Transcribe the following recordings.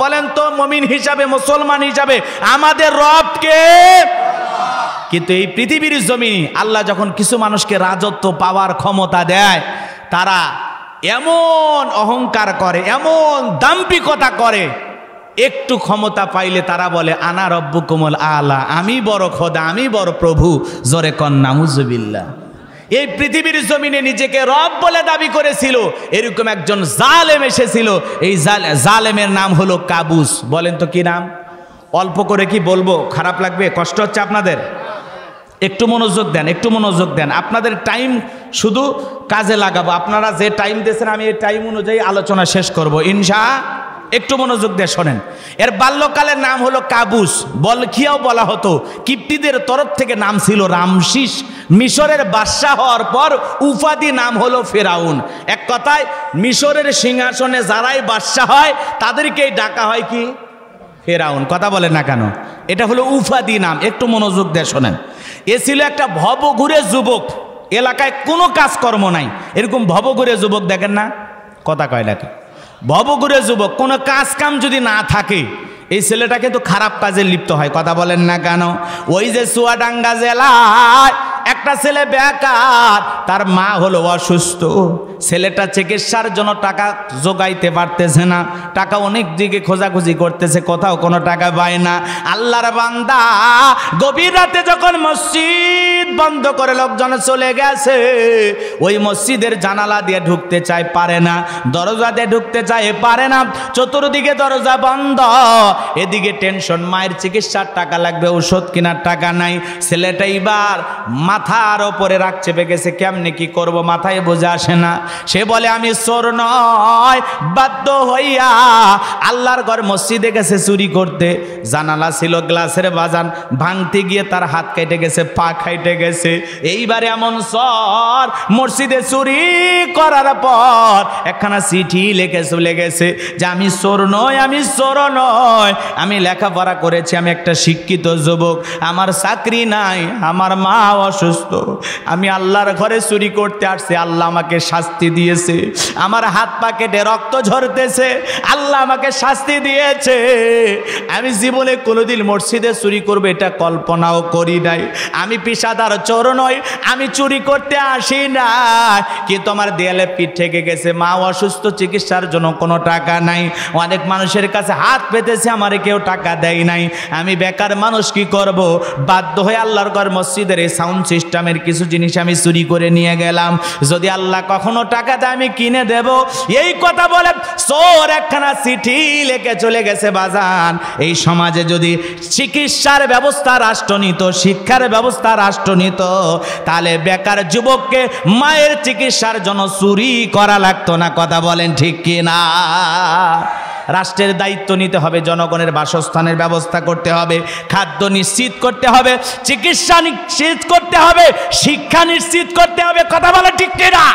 বলেন তো মুমিন হিসাবে, মুসলমান হিসাবে আমাদের রব কে? কিন্তু এই পৃথিবীর জমিনে আল্লাহ যখন কিছু মানুষকে রাজত্ব পাওয়ার ক্ষমতা দেয়, তারা এমন অহংকার করে, এমন দাম্ভিকতা করে, একটু ক্ষমতা পাইলে তারা বলে আনা রব্বুকুমুল আলা, আমি বড় খোদা, আমি বড় প্রভু। জোরে কন নাউজুবিল্লাহ। এই পৃথিবীর জমিনে নিজেকে রব বলে দাবি করেছিল এরকম একজন জালেম এসেছিল। এই জালেমের নাম হলো কাবুস। বলেন তো কি নাম? অল্প করে কি বলবো? খারাপ লাগবে? কষ্ট হচ্ছে আপনাদের? একটু মনোযোগ দেন, একটু মনোযোগ দেন। আপনাদের টাইম শুধু কাজে লাগাবো। আপনারা যে টাইম দিয়েছেন আমি এই টাইম অনুযায়ী আলোচনা শেষ করব ইনশাআল্লাহ। একটু মনোযোগ দিয়ে শোনেন। এর বাল্যকালের নাম হলো কাবুস। বলখিয়াও বলা হতো। কিপ্তিদের তরফ থেকে নাম ছিল রামশিস। মিশরের বাদশাহ হওয়ার পর উপাধি নাম হলো ফেরাউন। এক কথায় মিশরের সিংহাসনে যারাই বাদশাহ হয় তাদেরকেই ডাকা হয় কি? ফেরাউন। কথা বলেন না কেন? এটা হলো উপাধি নাম। একটু মনোযোগ দিয়ে শোনেন। এ ছিল একটা ভবঘুরে যুবক। এলাকায় কোনো কাজকর্ম নাই, এরকম ভবঘুরে যুবক দেখেন না? কথা কয় নাকি? ভবঘুরে যুবক, কোনো কাজ কাম যদি না থাকে এই ছেলেটাকে তো খারাপ কাজে লিপ্ত হয়। কথা বলেন না কেন? ওই যে চুয়াডাঙ্গা জেলায় একটা ছেলে বেকার, তার মা হলো অসুস্থ, ছেলেটা চিকিৎসার জন্য টাকা জোগাইতে পারতেছে না, টাকা অনেক দিকে খোঁজাখুঁজি করতেছে, কোথাও কোনো টাকা পায় না। আল্লাহর বান্দা গভীর রাতে যখন মসজিদ বন্ধ করে লোকজন চলে গেছে, ওই মসজিদের জানালা দিয়ে ঢুকতে চায়, পারে না, দরজা দিয়ে ঢুকতে চায়, পারে না, চতুর্দিকে দরজা বন্ধ, এদিকে টেনশন, মায়ের চিকিৎসার টাকা লাগবে, ওষুধ কেনার টাকা নাই। ছেলেটা এবার মাথার ওপরে রাগ চেপে গেছে, কেমনে কি করব মাথায় বোঝা আসে না। সে বলে আমি চোর নয়, বাধ্য হইয়া আল্লাহর ঘর মসজিদে গেছে চুরি করতে। জানালা ছিল গ্লাসের বাজান, ভাঙতে গিয়ে তার হাত কেটে গেছে, পা খাইটে গেছে। এইবারে এমন চোর মসজিদে চুরি করার পর একখানা চিঠি লিখে চলে গেছে যে আমি চোর নয়, আমি চোর নয়, আমি লেখাপড়া করেছি, আমি একটা শিক্ষিত যুবক, আমার চাকরি নাই, আমার মা অসুস্থ, আমি আল্লাহর ঘরে চুরি করতে আসছি, আল্লাহ আমাকে শাস্তি দিয়েছে, আমার হাত পা কেটে রক্ত ঝরতেছে, আল্লাহ আমাকে শাস্তি দিয়েছে। আমি জীবনে কোনোদিন মসজিদে চুরি করবো এটা কল্পনাও করি নাই। আমি পেশাদার চোর নই, আমি চুরি করতে আসি না, কিন্তু আমার দেয়ালে পিঠ থেকে গেছে, মা অসুস্থ, চিকিৎসার জন্য কোনো টাকা নাই, অনেক মানুষের কাছে হাত পেতেছে, আমার কেউ টাকা দেয় নাই, আমি বেকার মানুষ, কি করব? বাধ্য হয়ে আল্লাহর ঘর মসজিদের এই সাউন্ড সিস্টেমের কিছু জিনিস আমি চুরি করে নিয়ে গেলাম, যদি আল্লাহ কখনো টাকা দেয় আমি কিনে দেব। এই কথা বলে চোর একখানা চিঠি লিখে চলে গেছে বাজান। এই সমাজে যদি চিকিৎসার ব্যবস্থা রাষ্ট্র নিত, শিক্ষার ব্যবস্থা রাষ্ট্র নিত, তাহলে বেকার যুবককে মায়ের চিকিৎসার জন্য চুরি করা লাগতো না। কথা বলেন ঠিক কি না? রাষ্ট্রের দায়িত্ব নিতে হবে, জনগণের বাসস্থানের ব্যবস্থা করতে হবে, খাদ্য নিশ্চিত করতে হবে, চিকিৎসা নিশ্চিত করতে হবে, শিক্ষা নিশ্চিত করতে হবে। কথা বলে ঠিক কিনা?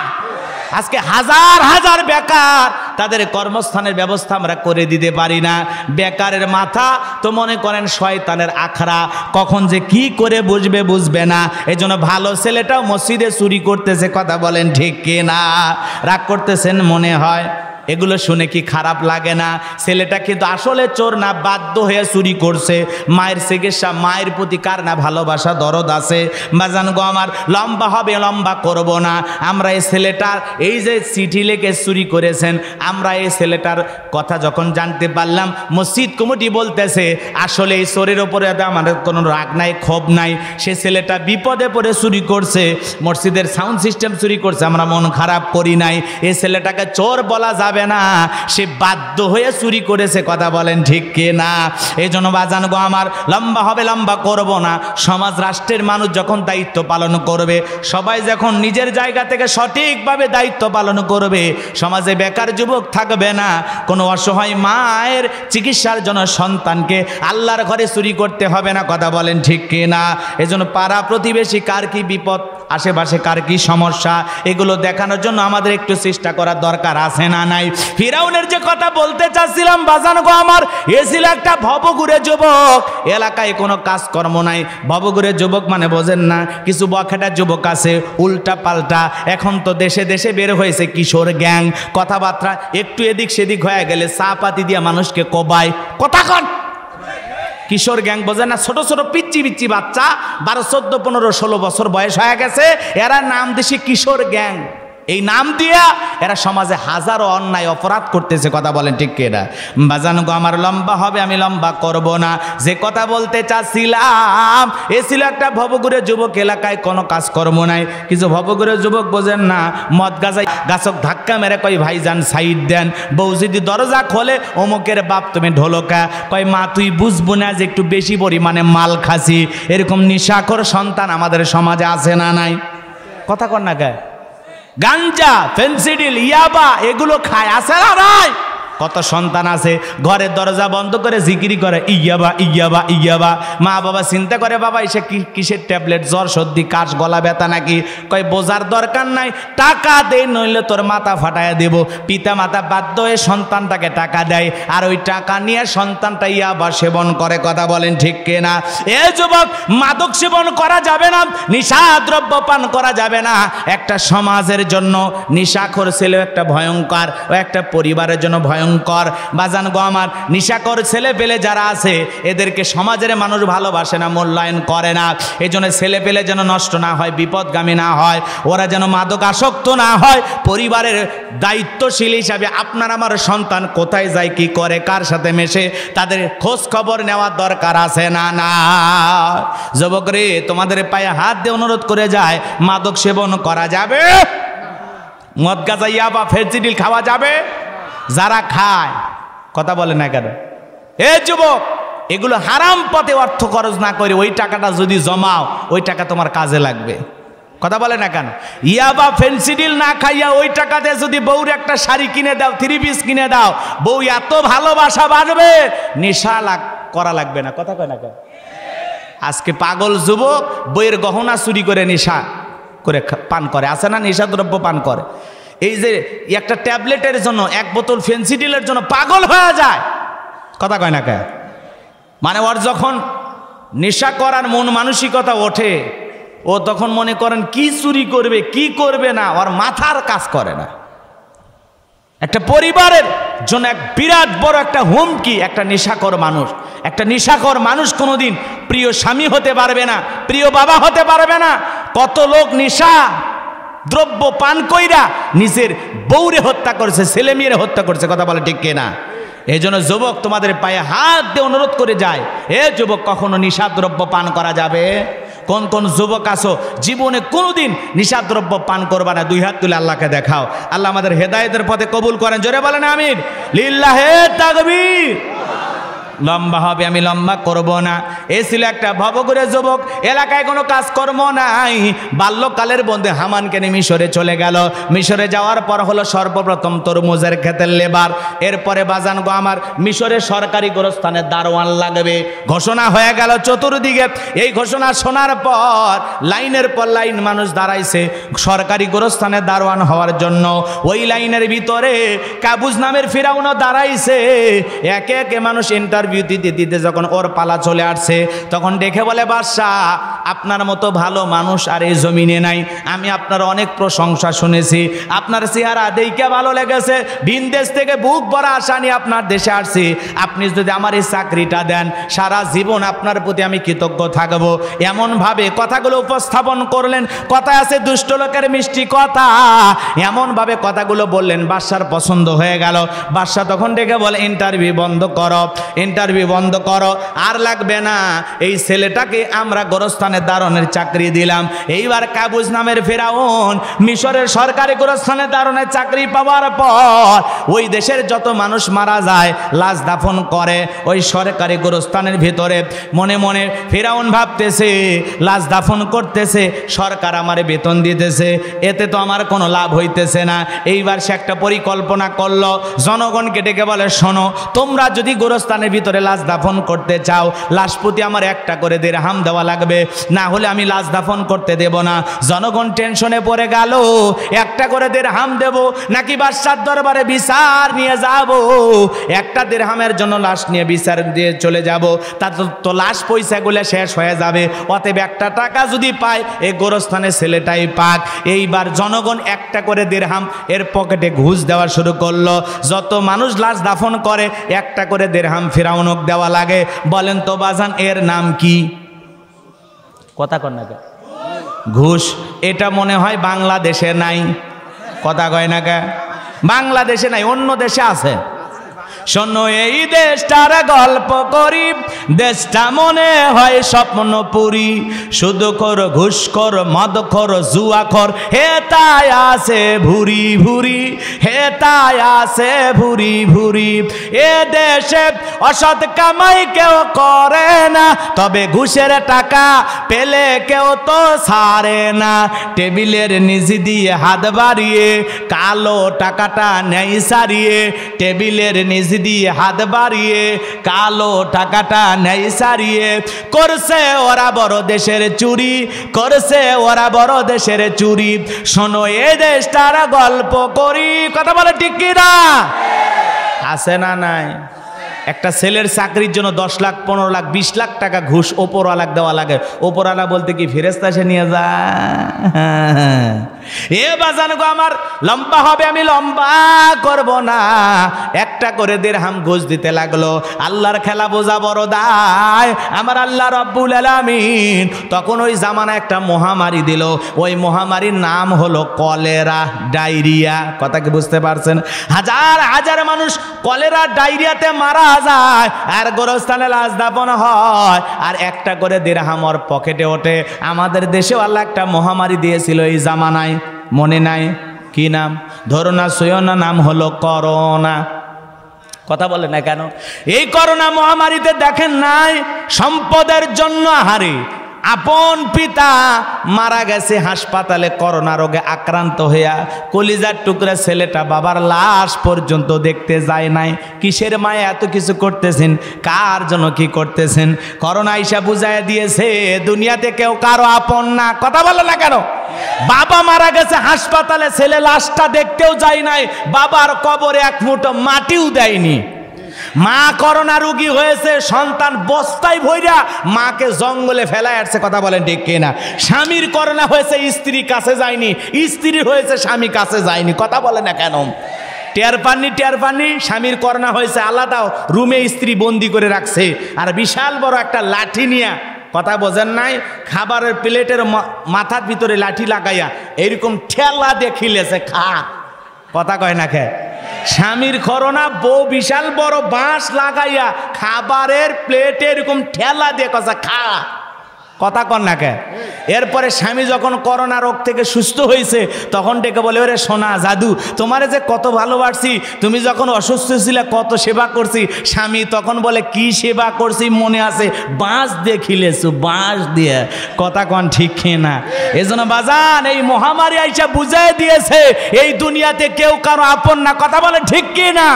আজকে হাজার হাজার বেকার, তাদের কর্মস্থানের ব্যবস্থা আমরা করে দিতে পারি না। বেকারের মাথা তো মনে করেন শয়তানের আখড়া, কখন যে কি করে বুঝবে বুঝবে না। এই জন্য ভালো ছেলেটাও মসজিদে চুরি করতেছে। কথা বলেন ঠিক কিনা? রাগ করতেছেন মনে হয়? এগুলো শুনে কি খারাপ লাগে না? ছেলেটা কিন্তু আসলে চোর না, বাধ্য হয়ে চুরি করছে। মায়ের চিকিৎসা, মায়ের প্রতি কার না ভালোবাসা দরদ আছে? বাজান গো আমার, লম্বা হবে, লম্বা করব না। আমরা এই ছেলেটার এই যে চিঠি লিখে চুরি করেছেন, আমরা এই ছেলেটার কথা যখন জানতে পারলাম, মসজিদ কমিটি বলতেছে আসলে এই চোরের ওপরে আমাদের কোনো রাগ নাই, ক্ষোভ নাই, সে ছেলেটা বিপদে পড়ে চুরি করছে, মসজিদের সাউন্ড সিস্টেম চুরি করছে, আমরা মন খারাপ করি নাই। এই ছেলেটাকে চোর বলা যাবে না, সে বাধ্য হয়ে চুরি করেছে। কথা বলেন ঠিক কি না? এই জন্য বাজান গো আমার, লম্বা হবে, লম্বা করব না। সমাজ রাষ্ট্রের মানুষ যখন দায়িত্ব পালন করবে, সবাই যখন নিজের জায়গা থেকে সঠিকভাবে দায়িত্ব পালন করবে, সমাজে বেকার যুবক থাকবে না, কোনো অসহায় মায়ের চিকিৎসার জন্য সন্তানকে আল্লাহর ঘরে চুরি করতে হবে না। কথা বলেন ঠিক কি না? এই জন্য পাড়া প্রতিবেশী কার কি বিপদ আশেপাশে কার কি সমস্যা এগুলো দেখানোর জন্য আমাদের একটু চেষ্টা করার দরকার আছে না নাই? ফিরাউনের যে কথা বলতে চাচ্ছিলাম বাজান গো আমার, এ ছিল একটা ভবঘুরে যুবক, এলাকায় কোনো কাজকর্ম নাই। ভবঘুরে যুবক মানে বোঝেন না, কিছু বখাটা যুবক আছে উল্টা পাল্টা। এখন তো দেশে দেশে বের হয়েছে কিশোর গ্যাং, কথাবার্তা একটু এদিক সেদিক হয়ে গেলে চা পাতি দিয়ে মানুষকে কোবায়। কথা কন, কিশোর গ্যাং বোঝে না? ছোট ছোট পিচ্চি পিচ্চি বাচ্চা 12, 14, 15, 16 বছর বয়স হয়ে গেছে, এরা নাম দিছে কিশোর গ্যাং। এই নাম দিয়া এরা সমাজে হাজারো অন্যায় অপরাধ করতেছে। কথা বলেন ঠিক কিনা? বাজান গো আমার, লম্বা হবে, আমি লম্বা করব না। যে কথা বলতে চাচ্ছিলাম, এ ছিল একটা ভবঘুরে যুবক, এলাকায় কোনো কাজকর্ম নাই। কিছু ভবঘুরে যুবক বোঝেন না, মদ গাজাই গাছক ধাক্কা মেরে কয় ভাইজান সাইড দেন। বউ যদি দরজা খোলে, অমুকের বাপ তুমি ঢোলকা, কয় মা তুই বুঝবো না যে একটু বেশি পরিমাণে মাল খাসি। এরকম নিশাখোর সন্তান আমাদের সমাজে আছে না নাই? কথা কর না গায়ে, গাঞ্জা ফেন্সিডিল ইয়াবা এগুলো খায়, আছে না নাই? কত সন্তান আছে ঘরের দরজা বন্ধ করে জিকিরি করে ইয়াবা ইয়াবা ইয়াবা। মা বাবা চিন্তা করে বাবা এসে কিসের ট্যাবলেট, জ্বর সর্দি কাশ গলা ব্যথা নাকি? কয় বোঝার দরকার নাই, টাকা দে নইলে তোর মাথা ফাটাইয়া দেব। পিতা মাতা বাধ্য হয়ে সন্তানটাকে টাকা দেয়, আর ওই টাকা নিয়ে সন্তানটা ইয়াবা সেবন করে। কথা বলেন ঠিক কিনা? এ যুবক, মাদক সেবন করা যাবে না, নিশাদ্রব্য পান করা যাবে না। একটা সমাজের জন্য নিশাখোর ছেলে একটা ভয়ঙ্কর, ও একটা পরিবারের জন্য ভয়ঙ্কর। বাজান গো আমার, নিশাখোর ছেলে পেলে যারা আছে এদেরকে সমাজের মানুষ ভালোবাসে না, মূল্যায়ন করে না। এই জন্য ছেলে পেলে যেন নষ্ট না হয়, বিপদগামী না হয়, ওরা যেন মাদক আসক্ত না হয়। পরিবারের দায়িত্বশীল হিসাবে আপনার আমার সন্তান কোথায় যায়, কি করে, কার সাথে মেশে, তাদের খোঁজ খবর নেওয়ার দরকার আছে না না? যুবক রে, তোমাদের পায়ে হাত দিয়ে অনুরোধ করে যায়, মাদক সেবন করা যাবে? মদ গাঁজা ইয়াবা ফেন্সিডিল খাওয়া যাবে? যারা খায়, কথা বলে না কেন? এ যুবক, এগুলো হারাম পথে অর্থ খরচ না করে ওই টাকাটা যদি জমাও, ওই টাকা তোমার কাজে লাগবে। কথা বলে না কেন? ইয়াবা ফেন্সিডিল না খাইয়া ওই টাকাতে যদি বউর একটা শাড়ি কিনে দাও, 3 পিস কিনে দাও, বউ এত ভালোবাসা বাড়বে, নেশা করা লাগবে না। কথা কয় না কেন? আজকে পাগল যুবক বইয়ের গহনা চুরি করে নেশা করে পান করে, আছে না? নেশা দ্রব্য পান করে। এই যে একটা ট্যাবলেটের জন্য, 1 বোতল ফেন্সিডিলের জন্য পাগল হয়ে যায়। কথা কয় না কে? মানে ওর যখন নেশা করার মন মানসিকতা ওঠে, ও তখন মনে করেন কি চুরি করবে কি করবে না, ওর মাথার কাজ করে না। একটা পরিবারের জন্য এক বিরাট বড় একটা হুমকি একটা নেশাখোর মানুষ। একটা নেশাখোর মানুষ কোনোদিন প্রিয় স্বামী হতে পারবে না, প্রিয় বাবা হতে পারবে না। কত লোক নেশা দ্রব্য পান কইরা নিজের বউরে হত্যা করছে, ছেলে মেয়েরে হত্যা করছে। কথা বলে ঠিক কিনা? এই জন্য যুবক, তোমাদের পায়ে হাত দিয়ে অনুরোধ করে যায়, এ যুবক, কখনো নিশাদ্রব্য পান করা যাবে? কোন কোন যুবক আছো জীবনে কোনোদিন নিশাদ্রব্য পান করবা না? 2 হাত তুলে আল্লাহকে দেখাও। আল্লাহ আমাদের হেদায়েতের পথে কবুল করেন। জোরে বলেন আমিন। লিল্লাহে তাকবীর। লম্বা হবে, আমি লম্বা করব না। এ ছিল একটা ভবঘুরে যুবক, এলাকায় কোনো কাজকর্ম নাই। বাল্যকালের বন্ধে হামানকে নিয়ে মিশরে চলে গেল। মিশরে যাওয়ার পর হলো সর্বপ্রথম তরমুজের ক্ষেতের লেবার। এরপরে বাজান গো আমার, মিশরের সরকারি গোরস্থানে দারোয়ান লাগবে ঘোষণা হয়ে গেল চতুর্দিকে। এই ঘোষণা শোনার পর লাইনের পর লাইন মানুষ দাঁড়াইছে সরকারি গোরস্থানে দারোয়ান হওয়ার জন্য। ওই লাইনের ভিতরে কাবুজ নামের ফিরাউনও দাঁড়াইছে। একে একে মানুষ ইন্টারভিউ দিতে দিতে যখন ওর পালা চলে আসছে, তখন দেখে বলে, বাদশাহ, আপনার মতো ভালো মানুষ আর এই জমিনে নাই। আমি আপনার অনেক প্রশংসা শুনেছি, আপনার চেহারা দেখে ভালো লেগেছে। ভিন দেশ থেকে বুক ভরা আশা নিয়ে আপনার দেশে আসছি। আপনি যদি আমার এই চাকরিটা দেন, সারা জীবন আপনার প্রতি আমি কৃতজ্ঞ থাকবো। এমনভাবে কথাগুলো উপস্থাপন করলেন। কথায় আছে দুষ্ট লোকের মিষ্টি কথা, এমনভাবে কথাগুলো বললেন, বাদশার পছন্দ হয়ে গেল। বাদশাহ তখন ডেকে বলে, ইন্টারভিউ বন্ধ করো, ইন্টারভিউ বন্ধ করো, আর লাগবে না। এই ছেলেটাকে আমরা গোরস্থানের দারোয়ানের চাকরি দিলাম। এইবার কাবুজ নামের ফিরাউন মিশরের সরকারি গোরস্থানের দারোয়ানের চাকরি পাওয়ার পর ওই দেশের যত মানুষ মারা যায় লাশ দাফন করে ওই সরকারি গোরস্থানের ভিতরে। মনে মনে ফিরাউন ভাবতেছে, লাশ দাফন করতেছে, সরকার আমারে বেতন দিতেছে, এতে তো আমার কোনো লাভ হইতেছে না। এইবার সে একটা পরিকল্পনা করলো, জনগণকে ডেকে বলে, শোনো, তোমরা যদি গোরস্থানের ভিতরে ভিতরে লাশ দাফন করতে চাও, লাশ প্রতি আমার একটা করে দিরহাম দেওয়া লাগবে, না হলে আমি লাশ দাফন করতে দেব না। জনগণ টেনশনে পড়ে গেল, একটা করে দিরহাম দেব নাকি বাদশার দরবারে বিচার নিয়ে যাব? একটা দিরহামের জন্য লাশ নিয়ে বিচার দিয়ে চলে যাব, তা তো লাশ পয়সাগুলো শেষ হয়ে যাবে। অতএব একটা টাকা যদি পায় এই গোরস্থানের ছেলেটাই পাক। এইবার জনগণ একটা করে দিরহাম এর পকেটে ঘুষ দেওয়া শুরু করলো। যত মানুষ লাশ দাফন করে একটা করে দিরহাম ফিরাউনক দেওয়া লাগে। বলেন তো বাজান, এর নাম কি? কথা কন না, ঘুষ। এটা মনে হয় বাংলাদেশে নাই, কথা কয় না কে? বাংলাদেশে নাই, অন্য দেশে আছে। শোনো এই দেশটার গল্প করি, দেশটা মনে হয় স্বপ্নপুরী। শুধু কর ঘুষ কর, মদ কর, জুয়া কর, হে তাই আছে ভুরি ভুরি, হে তাই আছে ভুরি ভুরি। এ দেশে অসৎ কামাই কেউ করে না, তবে ঘুষের টাকা পেলে কেউ তো ছাড়ে না। টেবিলের নিচ দিয়ে হাত বাড়িয়ে কালো টাকাটা নেই সারিয়ে, টেবিলের নিচ দিয়ে হাত বাড়িয়ে কালো টাকাটা নেই সারিয়ে। করছে ওরা বড় দেশের চুরি, করছে ওরা বড় দেশের চুরি। শোনো এ দেশটার গল্প করি, কথা বলে ঠিক কি না? আছে না নাই? একটা ছেলের চাকরির জন্য 10 লাখ 15 লাখ 20 লাখ টাকা ঘুষ ওপরওয়ালা দেওয়া লাগে। ওপরওয়ালা বলতে কি ফেরেশতা সে নিয়ে যায়? এ বাজান গো, আমার লম্বা হবে, আমি লম্বা করব না। একটা করে দিরহাম ঘুষ দিতে লাগলো। আল্লাহর খেলা বোঝা বড় দায়। আমার আল্লাহ রব্বুল আলামিন তখন ওই জামানা একটা মহামারী দিল। ওই মহামারীর নাম হলো কলেরা, ডায়রিয়া। কথা কি বুঝতে পারছেন? হাজার হাজার মানুষ কলেরা ডায়রিয়াতে মারা যায়, আর গোরস্থানে লাশ দাফন হয়, আর একটা করে দিরহাম ওর পকেটে ওঠে। আমাদের দেশেও আল্লাহ একটা মহামারী দিয়েছিল এই জামানায়, মনে নাই? কি নাম? ধরো না, সইও না, নাম হলো করোনা। কথা বলে না কেন? এই করোনা মহামারীতে দেখেন নাই, সম্পদের জন্য হারে আপন পিতা মারা গেছে হাসপাতালে করোনা রোগে আক্রান্ত হইয়া। কলিজার টুকরা ছেলেটা বাবার লাশ পর্যন্ত দেখতে যায় নাই। কিসের মায়ে এত কিছু করতেছেন? কার জন্য কি করতেছেন? করোনা আইসা বুঝাইয়া দিয়েছে দুনিয়াতে কেউ কারো আপন না। কথা বলে না কেন? বাবা মারা গেছে হাসপাতালে, ছেলে লাশটা দেখতেও যায় নাই, বাবার কবরে এক মুঠো মাটিও দেয়নি। মা করোনা রোগী হয়েছে, সন্তান বস্তায় ভইরা মাকে জঙ্গলে ফেলায় আসছে। কথা বলেন ঠিক কিনা? স্বামীর করোনা হয়েছে, স্ত্রী কাছে যায়নি, স্ত্রী হয়েছে, স্বামী কাছে যায়নি। কথা বলে না কেন? টের পাননি, স্বামীর করোনা হয়েছে, আলাদা রুমে স্ত্রী বন্দি করে রাখছে, আর বিশাল বড় একটা লাঠি নিয়ে, কথা বোঝেন নাই, খাবারের প্লেটের মাথার ভিতরে লাঠি লাগাইয়া এরকম ঠেলা দেখিলেছে, খা। কথা কয় না খে? স্বামীর করোনা, বউ বিশাল বড় বাঁশ লাগাইয়া খাবারের প্লেটে এরকম ঠেলা দিয়ে কষা খা। কথা কন না কে? এরপরে স্বামী যখন করোনা রোগ থেকে সুস্থ হয়েছে তখন ডেকে বলে, ওরে সোনা জাদু, তোমারে যে কত ভালোবাসি, তুমি যখন অসুস্থ ছিলে কত সেবা করছি। স্বামী তখন বলে, কি সেবা করছি মনে আছে? বাঁশ দিয়ে খিলেছু, বাঁশ দিয়ে। কথা কন ঠিক না? এজন্য বাজান, এই মহামারী আইসা বুঝাই দিয়েছে এই দুনিয়াতে কেউ কারো আপন না। কথা বলে ঠিক কি না?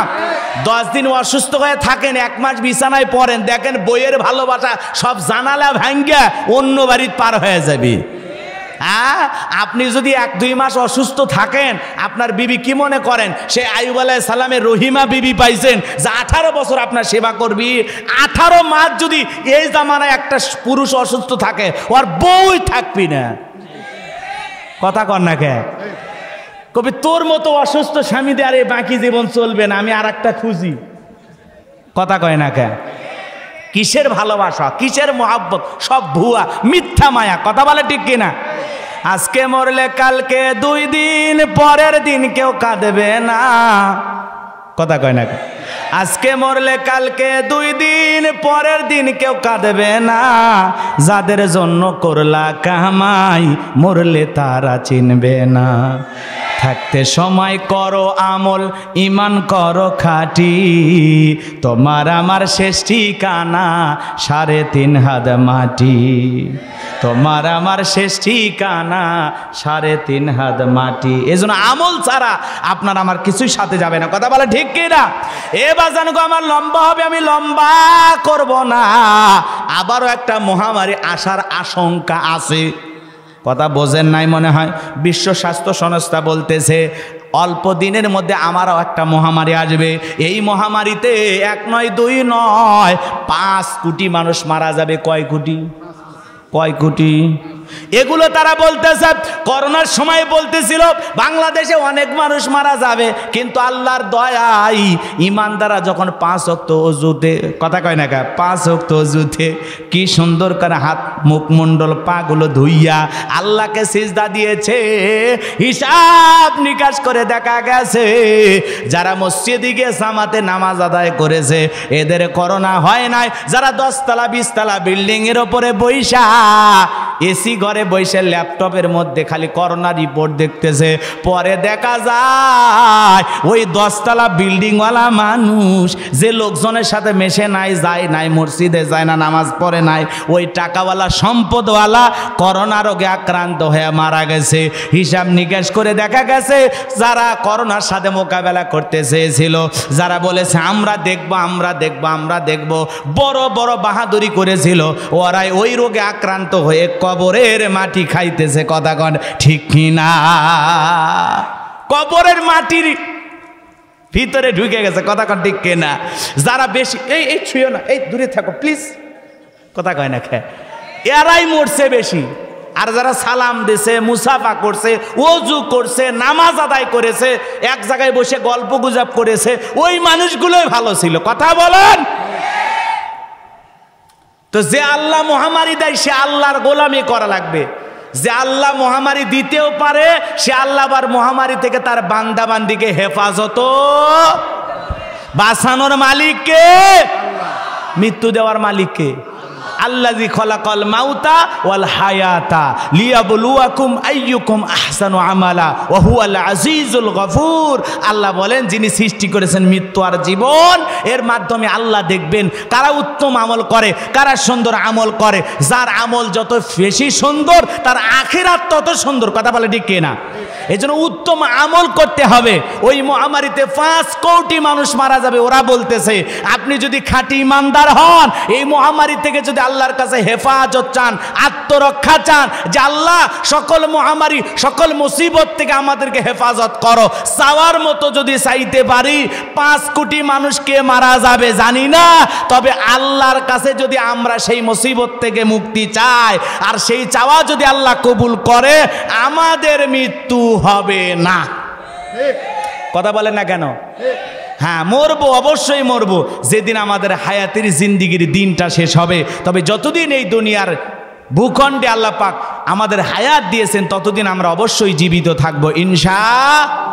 10 দিন অসুস্থ হয়ে থাকেন, 1 মাস বিছানায় পড়েন, দেখেন বইয়ের ভালোবাসা সব জানালা ভাঙ্গা অন্য বাড়ির পার হয়ে যাবে। আপনি যদি 1-2 মাস অসুস্থ থাকেন, আপনার বিবি কি মনে করেন সে আইয়ুব আলাইহিস সালামের রহিমা বিবি পাইছেন যা 18 বছর আপনার সেবা করবি? 18 মাস যদি এই জামানায় একটা পুরুষ অসুস্থ থাকে, ওর বউই থাকবি না। কথা কর না কে? কবি তোর মতো অসুস্থ স্বামী দিয়ে আরে বাকি জীবন চলবে না, আমি আর একটা খুঁজি। কথা কয় না কে? কিসের ভালোবাসা, কিসের মহাব্বত? সব ভুয়া, মিথ্যা মায়া। কথা বলে ঠিক কিনা? আজকে মরলে কালকে 2 দিন, পরের দিন কেউ কাঁদবে না। কথা কয় না? আজকে মরলে কালকে 2 দিন, পরের দিন কেউ কাঁদবে না। যাদের জন্য করলা কামাই, মরলে তারা চিনবে না। থাকতে সময় করো আমল, ইমান করো খাঁটি, তোমার আমার শেষ ঠিকানা 3.5 হাত মাটি। তোমার আমার শেষ ঠিকানা 3.5 হাত মাটি। এজন্য আমল ছাড়া আপনার আমার কিছুই সাথে যাবে না। কথা বলে ঠিক কি না? এবার জানো আমার লম্বা হবে, আমি লম্বা করব না। আবারও একটা মহামারী আসার আশঙ্কা আছে। কথা বোঝেন নাই মনে হয়। বিশ্ব স্বাস্থ্য সংস্থা বলতেছে অল্প দিনের মধ্যে আমারও একটা মহামারী আসবে। এই মহামারীতে 1 নয় 2 নয় 5 কোটি মানুষ মারা যাবে। কয় কোটি? কয় কোটি? এগুলো তারা বলতেছে। করোনার সময় বলতেছিল বাংলাদেশে অনেক মানুষ মারা যাবে, কিন্তু আল্লাহর দয়ায় ইমানদারা যখন 5 ওয়াক্ত ওযুতে, কথা কয় না কা, 5 ওয়াক্ত ওযুতে কি সুন্দর করে হাত মুখমণ্ডল পাগুলো ধুইয়া আল্লাহকে সিজদা দিয়েছে, হিসাব নিকাশ করে দেখা গেছে যারা মসজিদে গিয়ে জামাতে নামাজ আদায় করেছে এদের করোনা হয় নাই। যারা 10 তলা 20 তলা বিল্ডিং এর উপরে বৈশা এসি ঘরে বসে ল্যাপটপের মধ্যে খালি করোনা রিপোর্ট দেখতেছে, পরে দেখা যায় ওই 10 তলা বিল্ডিংওয়ালা মানুষ যে লোকজনের সাথে মেশে নাই, যায় নাই, মসজিদে যায় না, নামাজ পড়ে নাই, ওই টাকাওয়ালা সম্পদওয়ালা করোনা রোগে আক্রান্ত হয়ে মারা গেছে। হিসাব নিকাশ করে দেখা গেছে যারা করোনার সাথে মোকাবেলা করতে চেয়েছিল, যারা বলেছে আমরা দেখব আমরা দেখব আমরা দেখব, বড় বড় বাহাদুরি করেছিল, ওরাই ওই রোগে আক্রান্ত হয়ে কবরের মাটি খাইতেছে। কথা কন ঠিক কিনা? কবরের মাটির ভিতরে ঢুকে গেছে। কথা কন ঠিক কিনা? যারা বেশি এই ছুঁয়ো না, এই দূরে থাকো প্লিজ, কথা কয় না খেয়ে, এরাই মরছে বেশি। আর যারা সালাম দিছে, মুসাফা করছে, ওযু করছে, নামাজ আদায় করেছে, এক জায়গায় বসে গল্প গুজব করেছে, ওই মানুষগুলোই ভালো ছিল। কথা বলেন। তো যে আল্লাহ মহামারী দেয় সে আল্লাহর গোলামি করা লাগবে। যে আল্লাহ মহামারী দিতেও পারে সে আল্লাহ আবার মহামারী থেকে তার বান্দা বান্দিকে হেফাজত বাঁচানোর মালিককে, মৃত্যু দেওয়ার মালিককে। আল্লাযী খলাকাল মাউতা ওয়াল হায়াতা লিয়াবলুয়াকুম আইয়ুকুম আহসানু আমালা ওয়া হুয়াল আজিজুল গফুর। আল্লাহ বলেন যিনি সৃষ্টি করেছেন মৃত্যু আর জীবন, এর মাধ্যমে আল্লাহ দেখবেন কারা উত্তম আমল করে, কারা সুন্দর আমল করে। যার আমল যত বেশি সুন্দর তার আখিরাত তত সুন্দর। কথা বলে ঠিক কিনা? এজন্য উত্তম আমল করতে হবে। ওই মহামারীতে 5 কোটি মানুষ মারা যাবে। ওরা বলতেছে আপনি যদি খাঁটি ইমানদার হন, এই মহামারী থেকে যদি আল্লাহর কাছে হেফাজত চান, আত্মরক্ষা চান, যে আল্লাহ সকল মহামারী সকল মুসিবত থেকে আমাদেরকে হেফাজত করো, চাওয়ার মতো যদি চাইতে পারি 5 কোটি মানুষ কে মারা যাবে জানি না, তবে আল্লাহর কাছে যদি আমরা সেই মুসিবত থেকে মুক্তি চাই আর সেই চাওয়া যদি আল্লাহ কবুল করে, আমাদের মৃত্যু হবে না। কথা বলেন না কেন? হ্যাঁ, মরবো, অবশ্যই মরবো। যেদিন আমাদের হায়াতের জিন্দিগির দিনটা শেষ হবে, তবে যতদিন এই দুনিয়ার ভূখণ্ডে আল্লাহ পাক আমাদের হায়াত দিয়েছেন ততদিন আমরা অবশ্যই জীবিত থাকবো ইনশাআল্লাহ।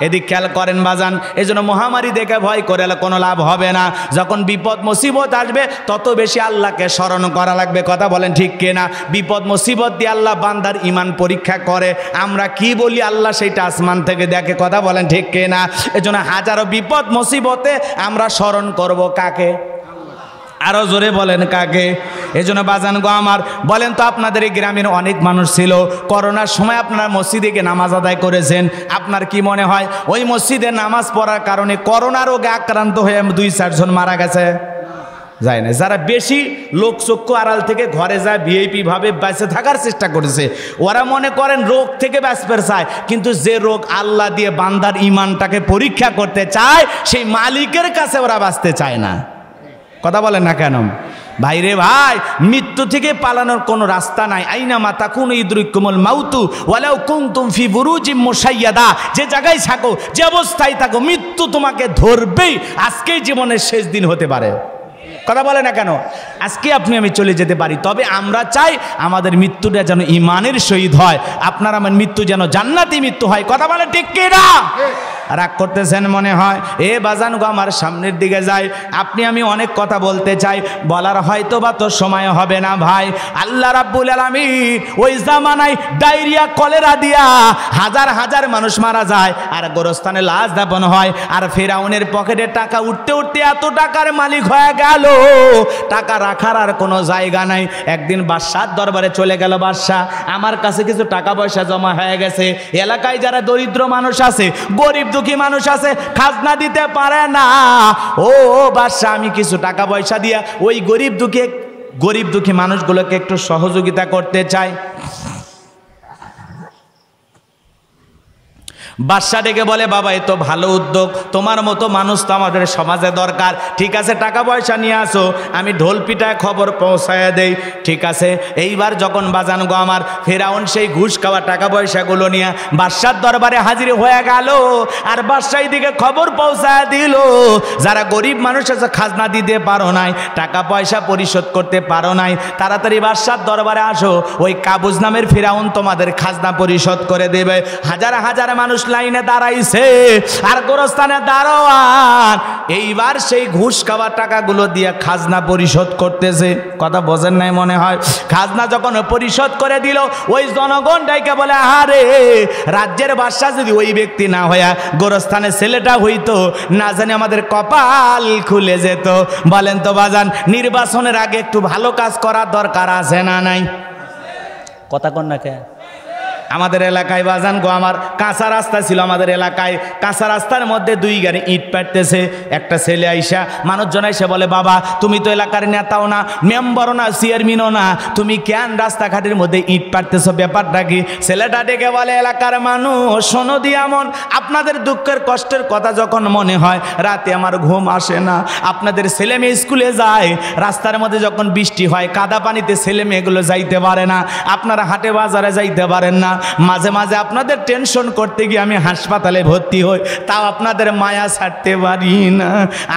এদিক খেয়াল করেন বাজান। এই জন্য মহামারী দেখে ভয় করে কোনো লাভ হবে না। যখন বিপদ মুসিবত আসবে তত বেশি আল্লাহকে স্মরণ করা লাগবে। কথা বলেন ঠিক কিনা? বিপদ মুসিবত দিয়ে আল্লাহ বান্দার ইমান পরীক্ষা করে। আমরা কি বলি আল্লাহ সেইটা আসমান থেকে দেখে। কথা বলেন ঠিক কিনা? এই জন্য হাজারো বিপদ মুসিবতে আমরা স্মরণ করব কাকে? আরো জোরে বলেন কাকে? এজন্য বাজান গো আমার, বলেন তো আপনাদের এই গ্রামের অনেক মানুষ ছিল, করোনার সময় আপনারা মসজিদে গিয়ে নামাজ আদায় করেছেন। আপনার কি মনে হয় ওই মসজিদে নামাজ পড়ার কারণে করোনা রোগে আক্রান্ত হয়ে 2-4 জন মারা গেছে? যায় না। যারা বেশি লোক চক্ষু আড়াল থেকে ঘরে যায় ভিআইপি ভাবে বেঁচে থাকার চেষ্টা করেছে, ওরা মনে করেন রোগ থেকে বাঁচতে চায়, কিন্তু যে রোগ আল্লাহ দিয়ে বান্দার ইমানটাকে পরীক্ষা করতে চায় সেই মালিকের কাছে ওরা বাঁচতে চায় না। কথা বলেন না কেন? ভাইরে ভাই, মৃত্যু থেকে পালানোর কোনো রাস্তা নাই। আইনামা তাকুনু ইদরিকুমুল মাউতু ওয়ালাউ কুনতুম ফি বুরুজিম মুশাইয়াদা। যে জায়গায় থাকো, যে অবস্থায় থাকো, মৃত্যু তোমাকে ধরবেই। আজকেই জীবনের শেষ দিন হতে পারে। কথা বলে না কেন? আজকে আপনি আমি চলে যেতে পারি, তবে আমরা চাই আমাদের মৃত্যুটা যেন ইমানের সহিত হয়, আপনার আমার মৃত্যু যেন জান্নাতি মৃত্যু হয়। কথা বলে ঠিক কি না? রাগ করতেছেন মনে হয়। এ বাজান গো আমার সামনের দিকে যাই, আপনি আমি অনেক কথা বলতে চাই, বলার হয়তো বা তো সময় হবে না ভাই। আল্লাহ রাব্বুল আলামিন ওই জামানায় ডায়রিয়া কলেরা দিয়া হাজার হাজার মানুষ মারা যায়, আর গোরস্থানে লাশ দাফন হয়, আর ফেরাউনের পকেটে টাকা উঠতে উঠতে এত টাকার মালিক হয়ে গেল, টাকা রাখার আর কোনো জায়গা নাই। একদিন বাদশার দরবারে চলে গেল, বাদশাহ আমার কাছে কিছু টাকা পয়সা জমা হয়ে গেছে, এলাকায় যারা দরিদ্র মানুষ আছে, গরিব দুঃখী মানুষ আছে, খাজনা দিতে পারে না, ও বাদশাহ আমি কিছু টাকা পয়সা দিয়া ওই গরিব দুঃখী মানুষগুলোকে একটু সহযোগিতা করতে চাই। বাদশা ডেকে বলে, বাবা এ তো ভালো উদ্যোগ, তোমার মতো মানুষ তো আমাদের সমাজে দরকার। ঠিক আছে টাকা পয়সা নিয়ে আসো, আমি ঢোল পিটায় খবর পৌঁছায় দেই। ঠিক আছে, এইবার যখন বাজান গো আমার ফেরাউন সেই ঘুষ খাওয়া টাকা পয়সাগুলো নিয়ে বাদশার দরবারে হাজির হয়ে গেল, আর বাদশাহ দিকে খবর পৌঁছায় দিল, যারা গরিব মানুষ আছে খাজনা দিতে পারো নাই, টাকা পয়সা পরিশোধ করতে পারো নাই, তাড়াতাড়ি বাদশার দরবারে আসো, ওই কাবুজ নামের ফেরাউন তোমাদের খাজনা পরিশোধ করে দেবে। হাজার হাজার মানুষ লাইনে দাঁড়াইছে, আর গোরস্থানে দাঁড়ান এইবার সেই ঘুষ খাওয়া টাকাগুলো দিয়ে খাজনা পরিশোধ করতেছে। কথা বোঝেন নাই মনে হয়। খাজনা যখন পরিশোধ করে দিল, ওই জনগণ ডাইকে বলে, আরে রাজ্যের বাদশা যদি ওই ব্যক্তি না হইয়া গোরস্থানে ছেলেটা হইতো, না জানি আমাদের কপাল খুলে যেত। বলেন তো বাজান, নির্বাচনের আগে একটু ভালো কাজ করার দরকার আছে না নাই? কথা কন না কে? আমাদের এলাকায় বাজান গো আমার কাঁচা রাস্তা ছিল, আমাদের এলাকায় কাঁচা রাস্তার মধ্যে 2 গাড়ি ইট পাড়তেছে। একটা ছেলে আইসা মানুষজন এসে বলে, বাবা তুমি তো এলাকার নেতাও না, মেম্বারও না, চেয়ারম্যানও না, তুমি কেন রাস্তাঘাটের মধ্যে ইট পাড়তেছো, ব্যাপারটা কি? ছেলেটা ডেকে বলে, এলাকার মানুষ শোনো দিয়ামন, আপনাদের দুঃখের কষ্টের কথা যখন মনে হয় রাতে আমার ঘুম আসে না। আপনাদের ছেলে মেয়ে স্কুলে যায়, রাস্তার মধ্যে যখন বৃষ্টি হয় কাদা পানিতে ছেলে মেয়েগুলো যাইতে পারে না, আপনারা হাটে বাজারে যাইতে পারেন না, মাঝে মাঝে আপনাদের টেনশন করতে গিয়ে আমি হাসপাতালে ভর্তি হই, তাও আপনাদের মায়া ছাড়তে পারি না।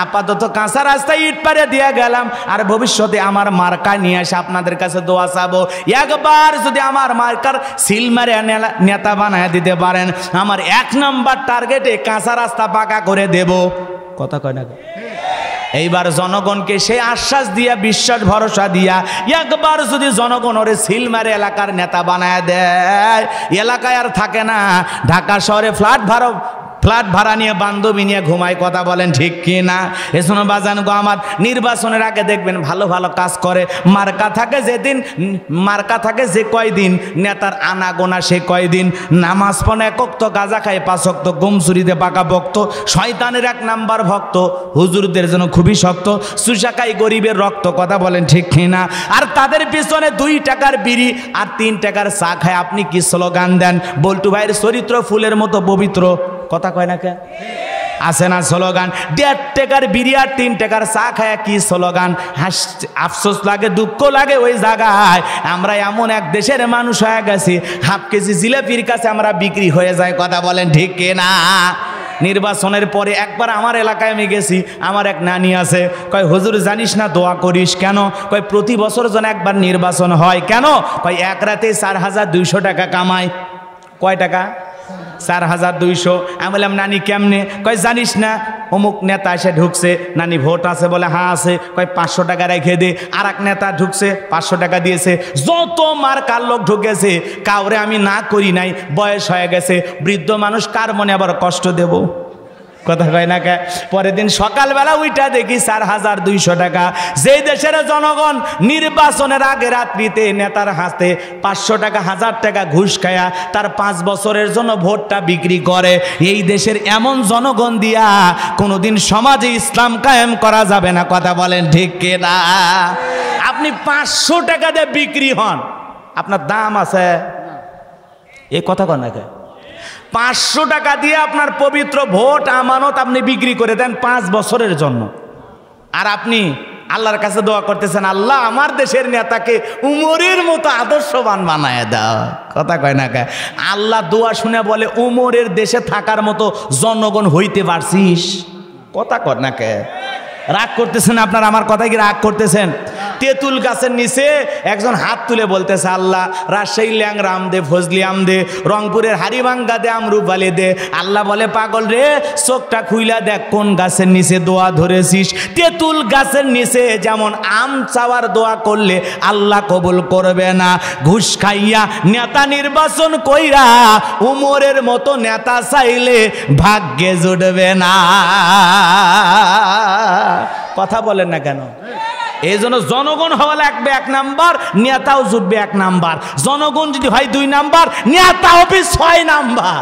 আপাতত কাঁচা রাস্তায় ইট পাড়ে দিয়ে গেলাম, আর ভবিষ্যতে আমার মার্কা নিয়ে এসে আপনাদের কাছে দোয়া চাবো, একবার যদি আমার মার্কার সিল মারে নেতা বানায় দিতে পারেন, আমার 1 নম্বর টার্গেটে কাঁচা রাস্তা পাকা করে দেব। কথা কয় না? এইবার জনগণকে সেই আশ্বাস দিয়া, বিশ্বাস ভরসা দিয়া, একবার যদি জনগণ ওরে সিল মারে এলাকার নেতা বানায় দেয়, এলাকায় আর থাকে না। ঢাকা শহরে ফ্ল্যাট ভাড়া নিয়ে বান্ধবী নিয়ে ঘুমায়। কথা বলেন ঠিক কি না? এজন্য বাজান গো আমার নির্বাচনের আগে দেখবেন ভালো ভালো কাজ করে, মার্কা থাকে যে কয়দিন, নেতার আনা গোনা সে কয়দিন, নামাজ পড়ে 1 ওয়াক্ত, গাঁজা খায় 5 ওয়াক্ত, গুমচুরিতে পাকা ভক্ত, শয়তানের 1 নাম্বার ভক্ত, হুজুরদের জন্য খুবই শক্ত, সুশাকাই গরিবের রক্ত। কথা বলেন ঠিক কি না? আর তাদের পিছনে 2 টাকার বিড়ি আর 3 টাকার চা খায় আপনি কি স্লোগান দেন? বল্টু ভাইয়ের চরিত্র ফুলের মতো পবিত্র। কথা কয় না কে? আছে না স্লোগান? 1.5 টাকার বিড়ি আর 3 টাকার চা খায় কি স্লোগান? আফসোস লাগে, দুঃখ লাগে, ওই জায়গায় আমরা এমন এক দেশের মানুষ হয়ে গেছি, হাফ কেজি জিলাপির কাছে আমরা বিক্রি হয়ে যায়। কথা বলেন ঠিক কি না? নির্বাচনের পরে একবার আমার এলাকায় আমি গেছি, আমার এক নানি আছে, কয় হুজুর জানিস না দোয়া করিস কেন? কয় প্রতি বছর যেন একবার নির্বাচন হয়। কেন? কয় এক রাতে 4200 টাকা কামায়। কয় টাকা? 4200। আমি বললাম নানি কেমনে? কয় জানিস না অমুক নেতা এসে ঢুকছে, নানি ভোট আছে? বলে হ্যাঁ আছে। কয় 500 টাকা রেখে দে। আর এক নেতা ঢুকছে, 500 টাকা দিয়েছে। যত মার্কার লোক ঢুকেছে কাউরে আমি না করি নাই, বয়স হয়ে গেছে, বৃদ্ধ মানুষ, কার মনে আবার কষ্ট দেব? কথা কয় না কে? পরের দিন সকালবেলা উইটা দেখি 4200 টাকা। যেই দেশের জনগণ নির্বাচনের আগে রাত্রিতে নেতার হাতে 500 টাকা 1000 টাকা ঘুষ খায়া তার 5 বছরের জন্য ভোটটা বিক্রি করে, এই দেশের এমন জনগণ দিয়া কোনোদিন সমাজে ইসলাম কায়েম করা যাবে না। কথা বলেন ঠিক কি না? আপনি 500 টাকা দিয়ে বিক্রি হন, আপনার দাম আছে? এই কথা কন না কে? 500 টাকা দিয়ে আপনার পবিত্র ভোট আমানত আপনি বিক্রি করে দেন 5 বছরের জন্য, আর আপনি আল্লাহর কাছে দোয়া করতেছেন, আল্লাহ আমার দেশের নেতাকে উমরের মতো আদর্শবান বানায় দাও। কথা কয় না কে? আল্লাহ দোয়া শুনে বলে, উমরের দেশে থাকার মতো জনগণ হইতে পারছিস? কথা কর না কে? রাগ করতেছেন আপনারা আমার কথায় কি রাগ করতেছেন? তেঁতুল গাছের নিচে একজন হাত তুলে বলতেছে, আল্লাহ রাজশাহী ল্যাংরা আম দে, ফজলি আম দে, রংপুরের হাড়িভাঙ্গা দে, আমরুপালি দে। আল্লাহ বলে, পাগল রে, চোখটা খুইলা দেখ কোন গাছের নিচে দোয়া ধরেছিস। তেঁতুল গাছের নিচে যেমন আম চাওয়ার দোয়া করলে আল্লাহ কবুল করবে না, ঘুষ খাইয়া নেতা নির্বাচন কইরা উমরের মতো নেতা চাইলে ভাগ্যে জুটবে না। কথা বলেন না কেন? এই জন্য জনগণ হওয়া লাগবে 1 নাম্বার, নেতাও জুটবে 1 নাম্বার। জনগণ যদি হয় 2 নাম্বার, নেতা হবে 6 নাম্বার।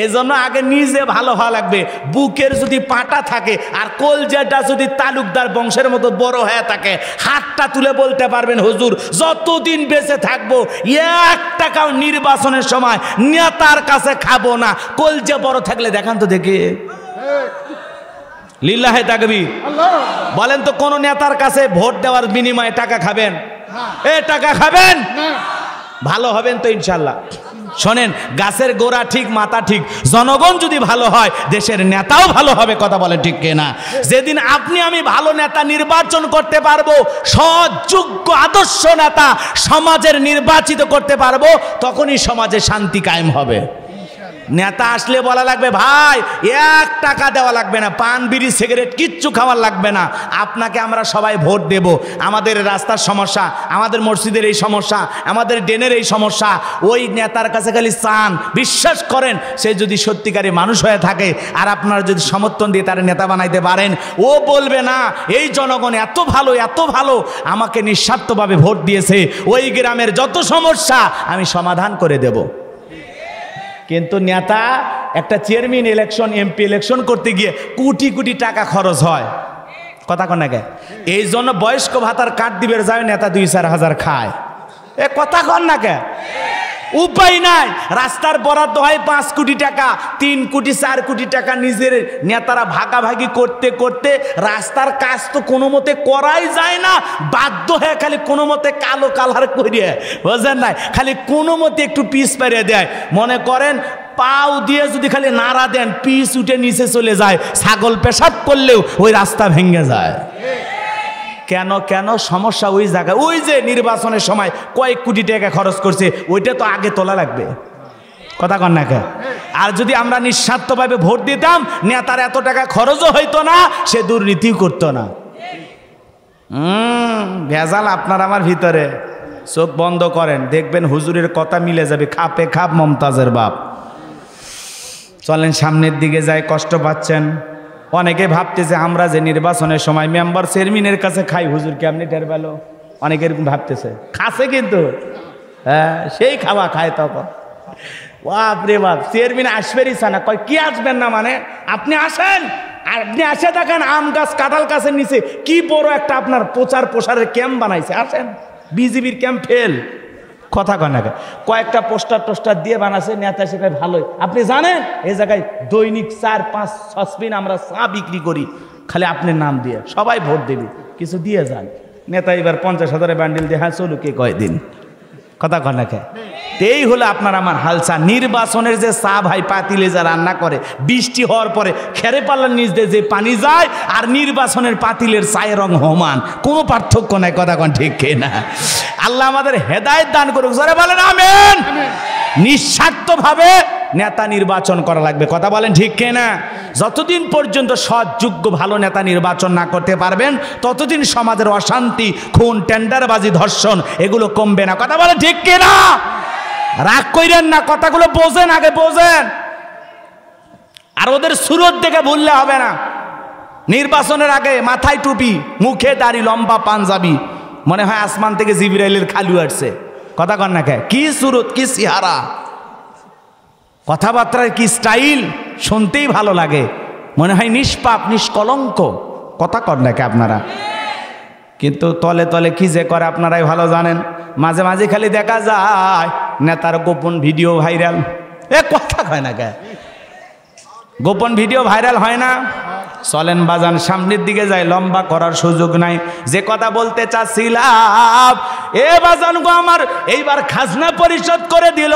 এই জন্য আগে নিজে ভালো হওয়া লাগবে। বুকের যদি পাটা থাকে আর কলজাটা যদি তালুকদার বংশের মতো বড় হয়ে থাকে, হাতটা তুলে বলতে পারবেন, হুজুর যতদিন বেঁচে থাকবো 1 টাকাও নির্বাচনের সময় নেতার কাছে খাবো না। কলজা বড় থাকলে দেখান তো দেখি, লিল্লাহে তাকবীর। বলেন তো কোন নেতার কাছে ভোট দেওয়ার বিনিময়ে টাকা খাবেন? টাকা খাবেন? ভালো হবেন তো ইনশাল্লাহ। শোনেন, গাছের গোড়া ঠিক মাথা ঠিক, জনগণ যদি ভালো হয় দেশের নেতাও ভালো হবে। কথা বলেন ঠিক কিনা? যেদিন আপনি আমি ভালো নেতা নির্বাচন করতে পারবো, সৎ যোগ্য আদর্শ নেতা সমাজের নির্বাচিত করতে পারবো, তখনই সমাজে শান্তি কায়েম হবে। নেতা আসলে বলা লাগবে, ভাই 1 টাকা দেওয়া লাগবে না, পান বিড়ি সিগারেট কিচ্ছু খাওয়ার লাগবে না, আপনাকে আমরা সবাই ভোট দেব। আমাদের রাস্তার সমস্যা, আমাদের মসজিদের এই সমস্যা, আমাদের ড্রেনের এই সমস্যা, ওই নেতার কাছে খালি চান। বিশ্বাস করেন, সে যদি সত্যিকারে মানুষ হয়ে থাকে আর আপনারা যদি সমর্থন দিয়ে তার নেতা বানাইতে পারেন, ও বলবে না এই জনগণ এত ভালো, এত ভালো, আমাকে নিঃস্বার্থভাবে ভোট দিয়েছে, ওই গ্রামের যত সমস্যা আমি সমাধান করে দেব। কিন্তু নেতা একটা চেয়ারম্যান ইলেকশন, এমপি ইলেকশন করতে গিয়ে কোটি কোটি টাকা খরচ হয়। কথা কন না কে? এই জন্য বয়স্ক ভাতার কার্ড দিবে যায়, নেতা 2-4 হাজার খায়। কথা কন না কে? উপায় নাই, রাস্তার বরাদ্দ হয় 5 কোটি টাকা, 3 কোটি 4 কোটি টাকা নিজের নেতারা ভাগাভাগি করতে করতে রাস্তার কাজ তো কোনো মতে করাই যায় না, বাধ্য হয়ে খালি কোনো মতে কালো কালার করিয়ে, বুঝলেন না, খালি কোনো মতে একটু পিস পারিয়ে দেয়। মনে করেন পাও দিয়ে যদি খালি নাড়া দেন, পিস উঠে নিচে চলে যায়, ছাগল পেশাব করলেও ওই রাস্তা ভেঙে যায়। কেন কেন? সমস্যা ওই জায়গায়। ওই যে নির্বাচনের সময় কয়েক কোটি টাকা খরচ করছে, ওইটা তো আগে তোলা লাগবে। কথা কন না কে? আর যদি আমরা নিঃস্বার্থভাবে ভোট দিতাম, নেতার এত টাকা খরচও হইতো না, সে দুর্নীতিও করতো না। ভেজাল আপনার আমার ভিতরে। চোখ বন্ধ করেন, দেখবেন হুজুরের কথা মিলে যাবে। খাপে খাপ মমতাজের বাপ। চলেন সামনের দিকে যাই। কষ্ট পাচ্ছেন অনেকে, ভাবতেছে আমরা যে নির্বাচনের সময় মেম্বার চেয়ারম্যানের কাছে খাই, হুজুর কেমনি টের পেল? অনেকে এরকম ভাবতেছে, খাসে কিন্তু হ্যাঁ সেই খাওয়া খায়। তখন বাপরে বাপ, চেয়ারম্যান আসবেরই না, কয় কি আসবেন না মানে আপনি আসেন, আপনি আসে দেখেন আম গাছ কাঁঠাল গাছের নিচে কি বড় একটা আপনার প্রসারের ক্যাম্প বানাইছে, আসেন। বিজেপির ক্যাম্প ফেল। কথা কয় না, কয়েকটা পোস্টার দিয়ে বানাচ্ছে, নেতা সেখানে ভালোই। আপনি জানেন এই জায়গায় দৈনিক 4-5 স্পিন আমরা চা বিক্রি করি, খালি আপনার নাম দিয়ে সবাই ভোট দেবে, কিছু দিয়ে যান। নেতা এবার 50,000 ব্যান্ডেল দিয়ে, হ্যাঁ চলুক কে কয়দিন। কথা কয় না, এই হলো আপনার আমার হালসা। নির্বাচনের যে চা ভাই পাতিলে যা রান্না করে, বৃষ্টি হওয়ার পরে খেরে পাল্লার নিচ দিয়ে যে পানি যায়, আর নির্বাচনের পাতিলের চায়ের রং সমান, কোনো পার্থক্য নাই। কথা কন ঠিক না? আল্লাহ আমাদের হেদায়েত দান করুক, জোরে বলেন আমিন। নিঃস্বার্থভাবে নেতা নির্বাচন করা লাগবে। কথা বলেন ঠিক না? যতদিন পর্যন্ত সৎ যোগ্য ভালো নেতা নির্বাচন না করতে পারবেন, ততদিন সমাজের অশান্তি, খুন, টেন্ডারবাজি, ধর্ষণ এগুলো কমবে না। কথা বলেন ঠিক না? রাগ কইরেন না, কথাগুলো বোঝেন, আগে বোঝেন। আর ওদের সুরত দেখে ভুললে হবে না। নির্বাচনের আগে মাথায় টুপি, মুখে দাড়ি, লম্বা পাঞ্জাবি, মনে হয় আসমান থেকে জিবরাইলের খালু আসছে। কথা কন না কে? কি সুরত, কি চেহারা, কথাবার্তার কি স্টাইল, শুনতেই ভালো লাগে, মনে হয় নিষ্পাপ নিষ্কলঙ্ক। কথা কন না কে আপনারা? কিন্তু তলে তলে কি যে করে আপনারাই ভালো জানেন। মাঝে মাঝে খালি দেখা যায় নেতার গোপন ভিডিও ভাইরাল। কথা কয় না কে? গোপন ভিডিও ভাইরাল হয় না? চলেন বাজান সামনের দিকে যাই, লম্বা করার সুযোগ নাই। যে কথা বলতে চাচ্ছিলাম, এ বাজান গো আমার, এইবার খাজনা পরিশোধ করে দিল।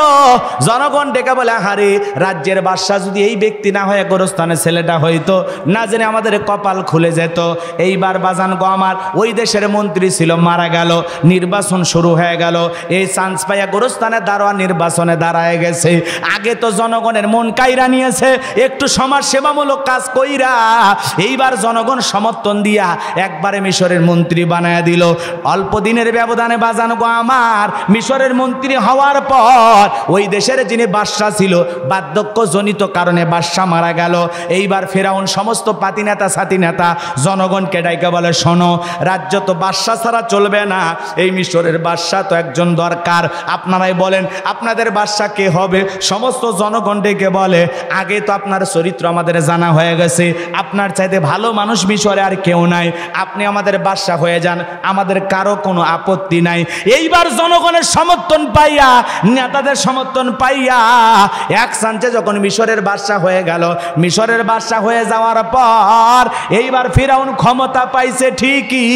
জনগণ ডেকে বলে, আহারে রাজ্যের বাদশা যদি এই ব্যক্তি না হয়ে গোরস্থানের ছেলেটা হইতো, না জেনে আমাদের কপাল খুলে যেত। এইবার বাজান গো আমার, ওই দেশের মন্ত্রী ছিল, মারা গেল, নির্বাচন শুরু হয়ে গেল। এই চান্স পাইয়া গোরস্থানের দারোয়ান নির্বাচনে দাঁড়ায় গেছে। আগে তো জনগণের মন কাইরা নিয়েছে, একটু সমাজ সেবামূলক কাজ কইরা এইবার জনগণ সমর্থন দিয়া একবারে মিশরের মন্ত্রী বানায় দিল। অল্প দিনের ব্যবধানে বাজান গো আমার, মিশরের মন্ত্রী হওয়ার পর ওই দেশের যিনি বাদশা ছিল, বার্ধক্যজনিত কারণে বাদশা মারা গেল। এইবার ফেরাউন সমস্ত পাতি নেতা সাথী নেতা জনগণকে ডাইকা বলে, শোনো, রাজ্য তো বাদশা ছাড়া চলবে না, এই মিশরের বাদশা তো একজন দরকার, আপনারাই বলেন আপনাদের বাদশা কে হবে? সমস্ত জনগণ ডেকে বলে, আগে তো আপনার চরিত্র আমাদের জানা হয়ে গেছে, আপনার চাইতে ভালো মানুষ মিশরে আর কেউ নাই, আপনি আমাদের বাদশা হয়ে যান, আমাদের কারো কোনো আপত্তি নাই। এইবার জনগণের সমর্থন পাইয়া, নেতাদের সমর্থন পাইয়া এক চান্সে যখন মিশরের বাদশা হয়ে গেল, মিশরের বাদশা হয়ে যাওয়ার পর এইবার ফিরাউন ক্ষমতা পাইছে ঠিকই,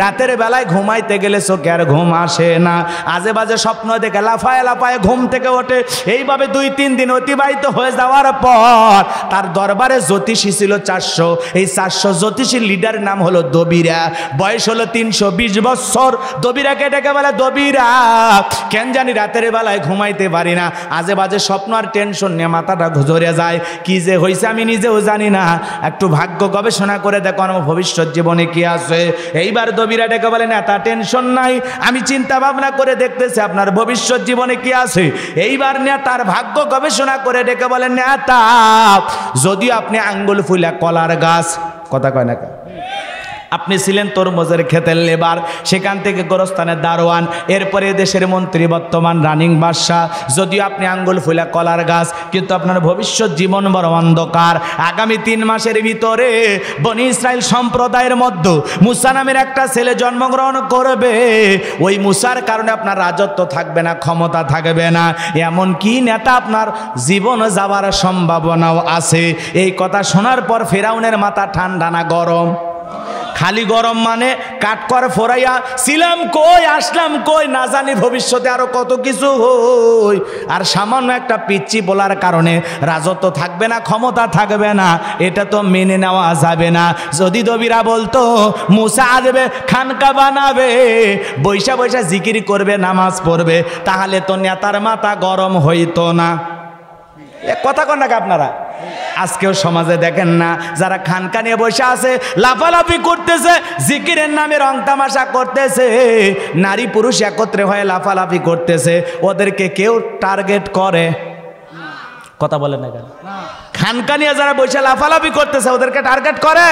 রাতের বেলায় ঘুমাইতে গেলে চোখে আর ঘুম আসে না, আজে বাজে স্বপ্ন দেখে লাফায় লাফায় ঘুম থেকে ওঠে। এইভাবে 2-3 দিন অতিবাহিত হয়ে যাওয়ার পর তার দরবারে জ্যোতিষী ছিল 400। এই 400 জ্যোতিষীর লিডারের নাম হলো দবিরা, বয়স হলো 320 বছর। দবিরাকে ডেকে বলে, দবিরা কেন জানি রাতের বেলায় ঘুমাইতে পারি না, আজে বাজে স্বপ্ন আর টেনশন নিয়ে মাথাটা ঘুরে যায়, কি যে হয়েছে আমি নিজেও জানি না, একটু ভাগ্য গবেষণা করে দেখো আমার ভবিষ্যৎ জীবনে কি আছে। এইবার দবিরা ডেকে বলে, নেতা টেনশন নাই, আমি চিন্তা ভাবনা করে দেখতেছি আপনার ভবিষ্যৎ জীবনে কি আছে। এইবার নেতার ভাগ্য গবেষণা করে ডেকে বলে, নেতা যদিও আপনি আঙ্গুল ফুলা কলার গাছ, কথা কয় না, আপনি ছিলেন তরমুজের ক্ষেতের লেবার, সেখান থেকে গোরস্থানের দারোয়ান, এরপরে দেশের মন্ত্রী, বর্তমান রানিং বাদশা। যদিও আপনি আঙ্গুল ফুলা কলার গাছ, কিন্তু আপনার ভবিষ্যৎ জীবন বড় অন্ধকার। আগামী 3 মাসের ভিতরে বনি ইসরাইল সম্প্রদায়ের মধ্যে মুসা নামের একটা ছেলে জন্মগ্রহণ করবে। ওই মুসার কারণে আপনার রাজত্ব থাকবে না, ক্ষমতা থাকবে না, এমনকি নেতা আপনার জীবন যাওয়ার সম্ভাবনাও আছে। এই কথা শোনার পর ফেরাউনের মাথা ঠান্ডা না গরম? খালি গরম, মানে কাঠকর ফোরাইয়া ছিলাম কই, আসলাম কই, না জানি ভবিষ্যতে আরো কত কিছু হই। আর সামান্য একটা পিচ্চি বলার কারণে রাজত্ব থাকবে না, ক্ষমতা থাকবে না, এটা তো মেনে নেওয়া যাবে না। যদি দবিরা বলতো মুসা আসবে, খানকা বানাবে, বৈশা বৈশা জিকির করবে, নামাজ পড়বে, তাহলে তো নেতার মাথা গরম হইতো না। কথা কন নাকি আপনারা? আজকেও সমাজে দেখেন না, যারা খানকা নিয়ে বসে আছে, লাফালাফি করতেছে, জিকিরের নামে রং তামাশা করতেছে, নারী পুরুষ একত্রে হয়ে লাফালাফি করতেছে, ওদেরকে কেউ টার্গেট করে? কথা বলেন না কেন? খানকা নিয়ে যারা বসে লাফালাফি করতেছে ওদেরকে টার্গেট করে?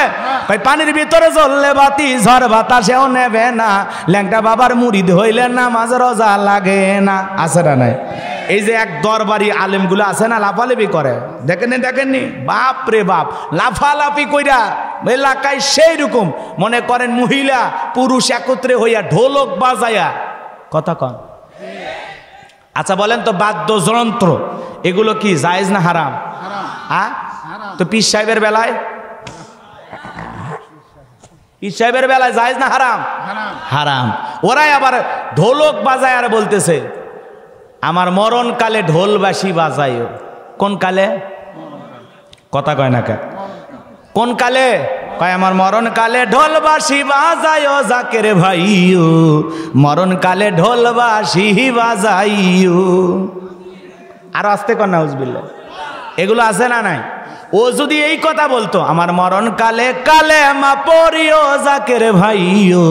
ভাই পানির ভিতরে জ্বললে বাতি, ঝড় বাতাসেও নেবে না, ল্যাংটা বাবার মুরিদ হইলে নামাজ রোজা লাগে না, আছে না নাই? এই যে এক দরবারি আলেমগুলো আছে না, লাফালাফি করে, দেখেননি? বাপ রে বাপ, লাফালাফি কইরা এলাকায় সেই রকম মনে করেন মহিলা পুরুষ একত্রে হইয়া ঢোলক বাজায়া, কথা কন। আচ্ছা বলেন তো, বাদ্যযন্ত্র এগুলো কি জায়েজ না হারাম? হ্যাঁ, তো পীর সাহেবের বেলায়, পীর সাহেবের বেলায় জায়েজ না হারাম? হারাম। ওরাই আবার ঢোলক বাজায় আর বলতেছে আমার মরণ কালে ঢোলবাসী বাজাইও। কোন কালে? কথা কয় না কে? কোন কালে? কয় আমার মরণ কালে ঢোলবাসী বাজাইও জাকের ভাইও, মরণ কালে ঢোলবাসী বাজাইও। আর আসতে কর না, উজবিল্লাহ, এগুলো আছে না নাই? ও যদি এই কথা বলতো, আমার মরণ কালে কালেমা পড়িও জাকের ভাইও,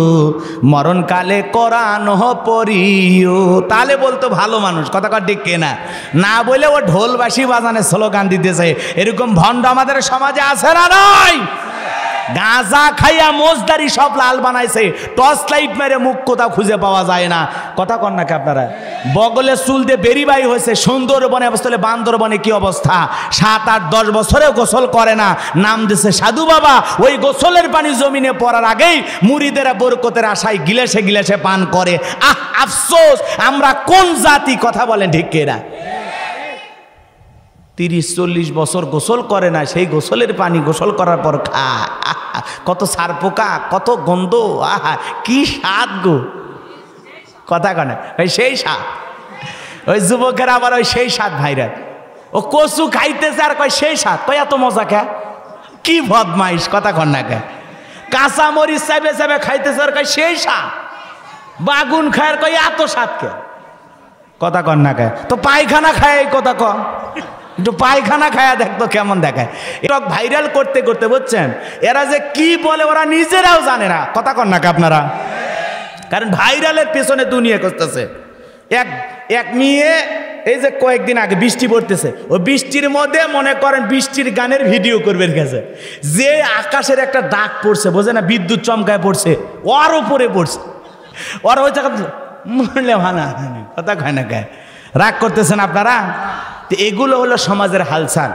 মরণ কালে কোরআন পড়িও, তাহলে বলতো ভালো মানুষ। কথা কর ঠিক কিনা? না বলে ও ঢোলবাসী বাজানে স্লোগান দিতেছে, এরকম ভণ্ড আমাদের সমাজে আছে না নাই? গাঁজা খাইয়া মোজদারি সব লাল বানাইছে, টর্চ লাইট মেরে মুখ কোথাও খুঁজে পাওয়া যায় না। কথা কন নাকি আপনারা? বগলে চুল দিয়ে বেরিবাই হয়েছে, সুন্দরবনে অবস্থা, বান্দরবনে কি অবস্থা, 7, 8, 10 বছরেও গোসল করে না, নাম দিছে সাধু বাবা। ওই গোসলের পানি জমিনে পড়ার আগেই মুরিদেরা বরকতের আশায় গিলাসে গিলাসে পান করে। আহ, আফসোস, আমরা কোন জাতি? কথা বলেন ঠিক কিনা? 30-40 বছর গোসল করে না, সেই গোসলের পানি গোসল করার পর খা, কত সার পোকা, কত গন্ধ, আহা কি স্বাদ গো। কথা কনে ওই সেই স্বাদ, ওই যুবকের আবার ওই সেই স্বাদ ভাইরা, ও কচু খাইতেছে আর কয় সেই স্বাদ, কয় এত মজা কে, কি বদমাইশ। কথা কন না কে, কাঁচা মরিচ চাইবে চাইবে খাইতেছে আর কয় সেই স্বাদ, বাগুন খায় কয় এত স্বাদ কে। কথা কন না কে, তো পায়খানা খায়, এই কথা কন, একটু পায়খানা খায়া দেখতো কেমন দেখায়। এটা ভাইরাল করতে করতে বুঝছেন এরা যে কি বলে ওরা নিজেরাও জানে না। কথা কন না কে আপনারা, কারণ ভাইরালের পেছনে দুনিয়া করতেছে। এক মেয়ে এই যে কয়েকদিন আগে বৃষ্টি পড়তেছে, ও বৃষ্টির মধ্যে মনে করেন বৃষ্টির গানের ভিডিও করবেন গেছে, যে আকাশের একটা দাগ পড়ছে বোঝে না, বিদ্যুৎ চমকায় পড়ছে, ওর উপরে পড়ছে, ওর ওই জায়গা মরলে ভানা। কথা কয় না গায়ে, রাগ করতেছেন আপনারা। তো এগুলো হলো সমাজের হালচাল,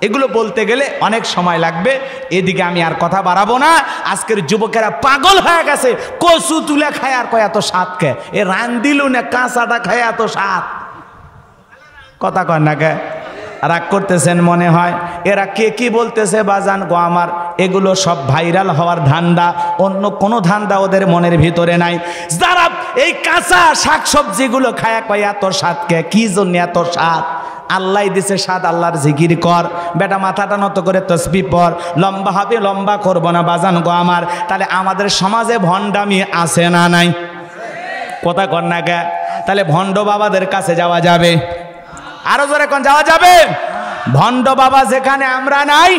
এগুলো বলতে গেলে অনেক সময় লাগবে, এদিকে আমি আর কথা বাড়াবো না। আজকের যুবকেরা পাগল হয়ে গেছে, কচু তুলে খায় আর কয় এত স্বাদ কে, এ রান দিল না কাঁচাটা খায় এত স্বাদ। কথা কয় না কে, রাগ করতেছেন মনে হয়। এরা কে কি বলতেছে বাজান গো আমার, এগুলো সব ভাইরাল হওয়ার ধান্দা, অন্য কোনো ধান্দা ওদের মনের ভিতরে নাই। যারা এই কাঁচা শাকসবজিগুলো খায় কয় এত স্বাদ কে, কি জন্য এত স্বাদ, আল্লাহ দিছে স্বাদ, আল্লাহর জিকির কর বেটা, মাথাটা নত করে তসবিহ পড়, লম্বা হবে লম্বা করবো না বাজান গো আমার। তাহলে আমাদের সমাজে ভণ্ডামি আছে না নাই? কথা কর না কে, তাহলে ভণ্ড বাবাদের কাছে যাওয়া যাবে? আরো জোরে কোন যাওয়া যাবে? ভণ্ড বাবা যেখানে আমরা নাই,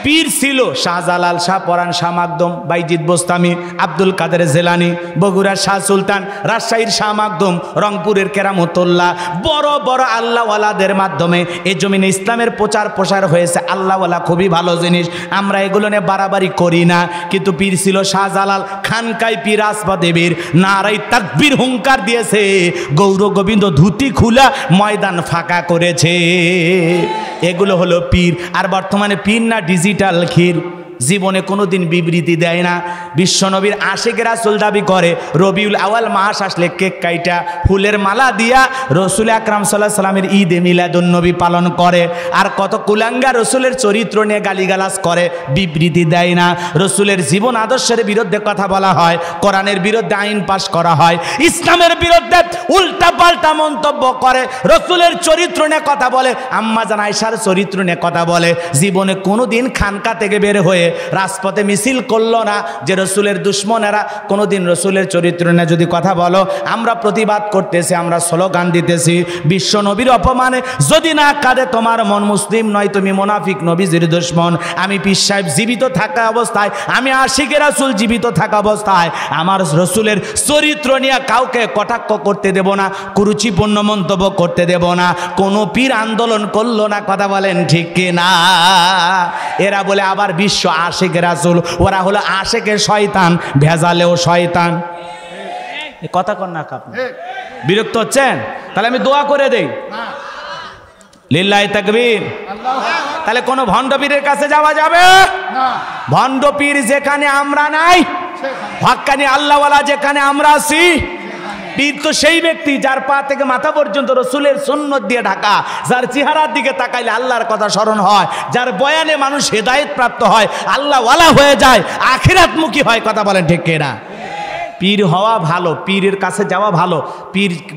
পীর ছিল শাহজালাল, শাহ পরান, শাহ মাকদুম, বাইজিদ বোস্তামি, আব্দুল কাদের জেলানি, বগুড়ার শাহ সুলতান, রাজশাহীর শাহ মাকদুম, রংপুরের কেরামতুল্লাহ, বড় বড় আল্লাহওয়ালাদের মাধ্যমে এই জমিনে ইসলামের প্রচার প্রসার হয়েছে। আল্লাহওয়ালা খুবই ভালো জিনিস, আমরা এগুলো নিয়ে বাড়াবাড়ি করি না। কিন্তু পীর ছিল শাহজালাল, খানকায় পীর আসবা দেবীর নারাই তাকবীর হুঙ্কার দিয়েছে, গৌর গোবিন্দ ধুতি খুলা ময়দান ফাঁকা করেছে। এগুলো হলো পীর। আর বর্তমানে পীর না ডিজিটাল ক্ষীর, জীবনে কোনোদিন বিবৃতি দেয় না। বিশ্বনবীর আশিক রাসূল দাবি করে, রবিউল আওয়াল মাস আসলে কেক কাইটা ফুলের মালা দিয়া রসুল আকরাম সাল্লাল্লাহু আলাইহি সাল্লামের ঈদে মিলাদুন্নবী পালন করে। আর কত কুলাঙ্গা রসুলের চরিত্র নিয়ে গালিগালাজ করে, বিবৃতি দেয় না। রসুলের জীবন আদর্শের বিরুদ্ধে কথা বলা হয়, কোরআনের বিরুদ্ধে আইন পাশ করা হয়, ইসলামের বিরুদ্ধে উল্টা পাল্টা মন্তব্য করে, রসুলের চরিত্র নিয়ে কথা বলে, আম্মা জান আয়েশার চরিত্র নিয়ে কথা বলে। জীবনে কোনোদিন খানকা থেকে বের হয়ে রাজপথে মিছিল করলো না যে রসুলের দুশ্মনেরা কোনোদিন রসুলের চরিত্র নিয়ে যদি কথা বলো, আমরা প্রতিবাদ করতেছি, আমরা স্লোগান দিতেছি। বিশ্ব নবীর অপমানে যদি না কাঁদে তোমার মন, মুসলিম নয় তুমি মুনাফিক, নবীজির দুশ্মন। আমি পীর সাহেব জীবিত থাকা অবস্থায়, আমি আশিকে রাসূল জীবিত থাকা অবস্থায় আমার রসুলের চরিত্র নিয়ে কাউকে কটাক্ষ করতে দেব না, কুরুচিপূর্ণ মন্তব্য করতে দেব না। কোনো পীর আন্দোলন করলো না, কথা বলেন ঠিক কিনা? এরা বলে আবার বিশ্ব আশিকে রাসূল, ওরা হলো আশিকে শয়তান, ভেজালেও শয়তান। কথা কন না আপনি, বিরক্ত হচ্ছেন? তাহলে আমি দোয়া করে দেই, লিল্লাহি তাকবীর। তাহলে কোন ভণ্ড পীরের কাছে যাওয়া যাবে না। ভণ্ড পীর যেখানে আমরা নাই, হক্কানি আল্লাহওয়ালা যেখানে আমরা আছি। পীর তো সেই ব্যক্তি যার পা থেকে মাথা পর্যন্ত রসুলের সুন্নত দিয়ে ঢাকা, যার চেহারার দিকে তাকাইলে আল্লাহর কথা স্মরণ হয়, যার বয়ানে মানুষ হেদায়েত প্রাপ্ত হয়, আল্লাহওয়ালা হয়ে যায়, আখিরাতমুখী হয়। কথা বলেন ঠিক কিনা? পীর হওয়া ভালো, পীরের কাছে যাওয়া ভালো।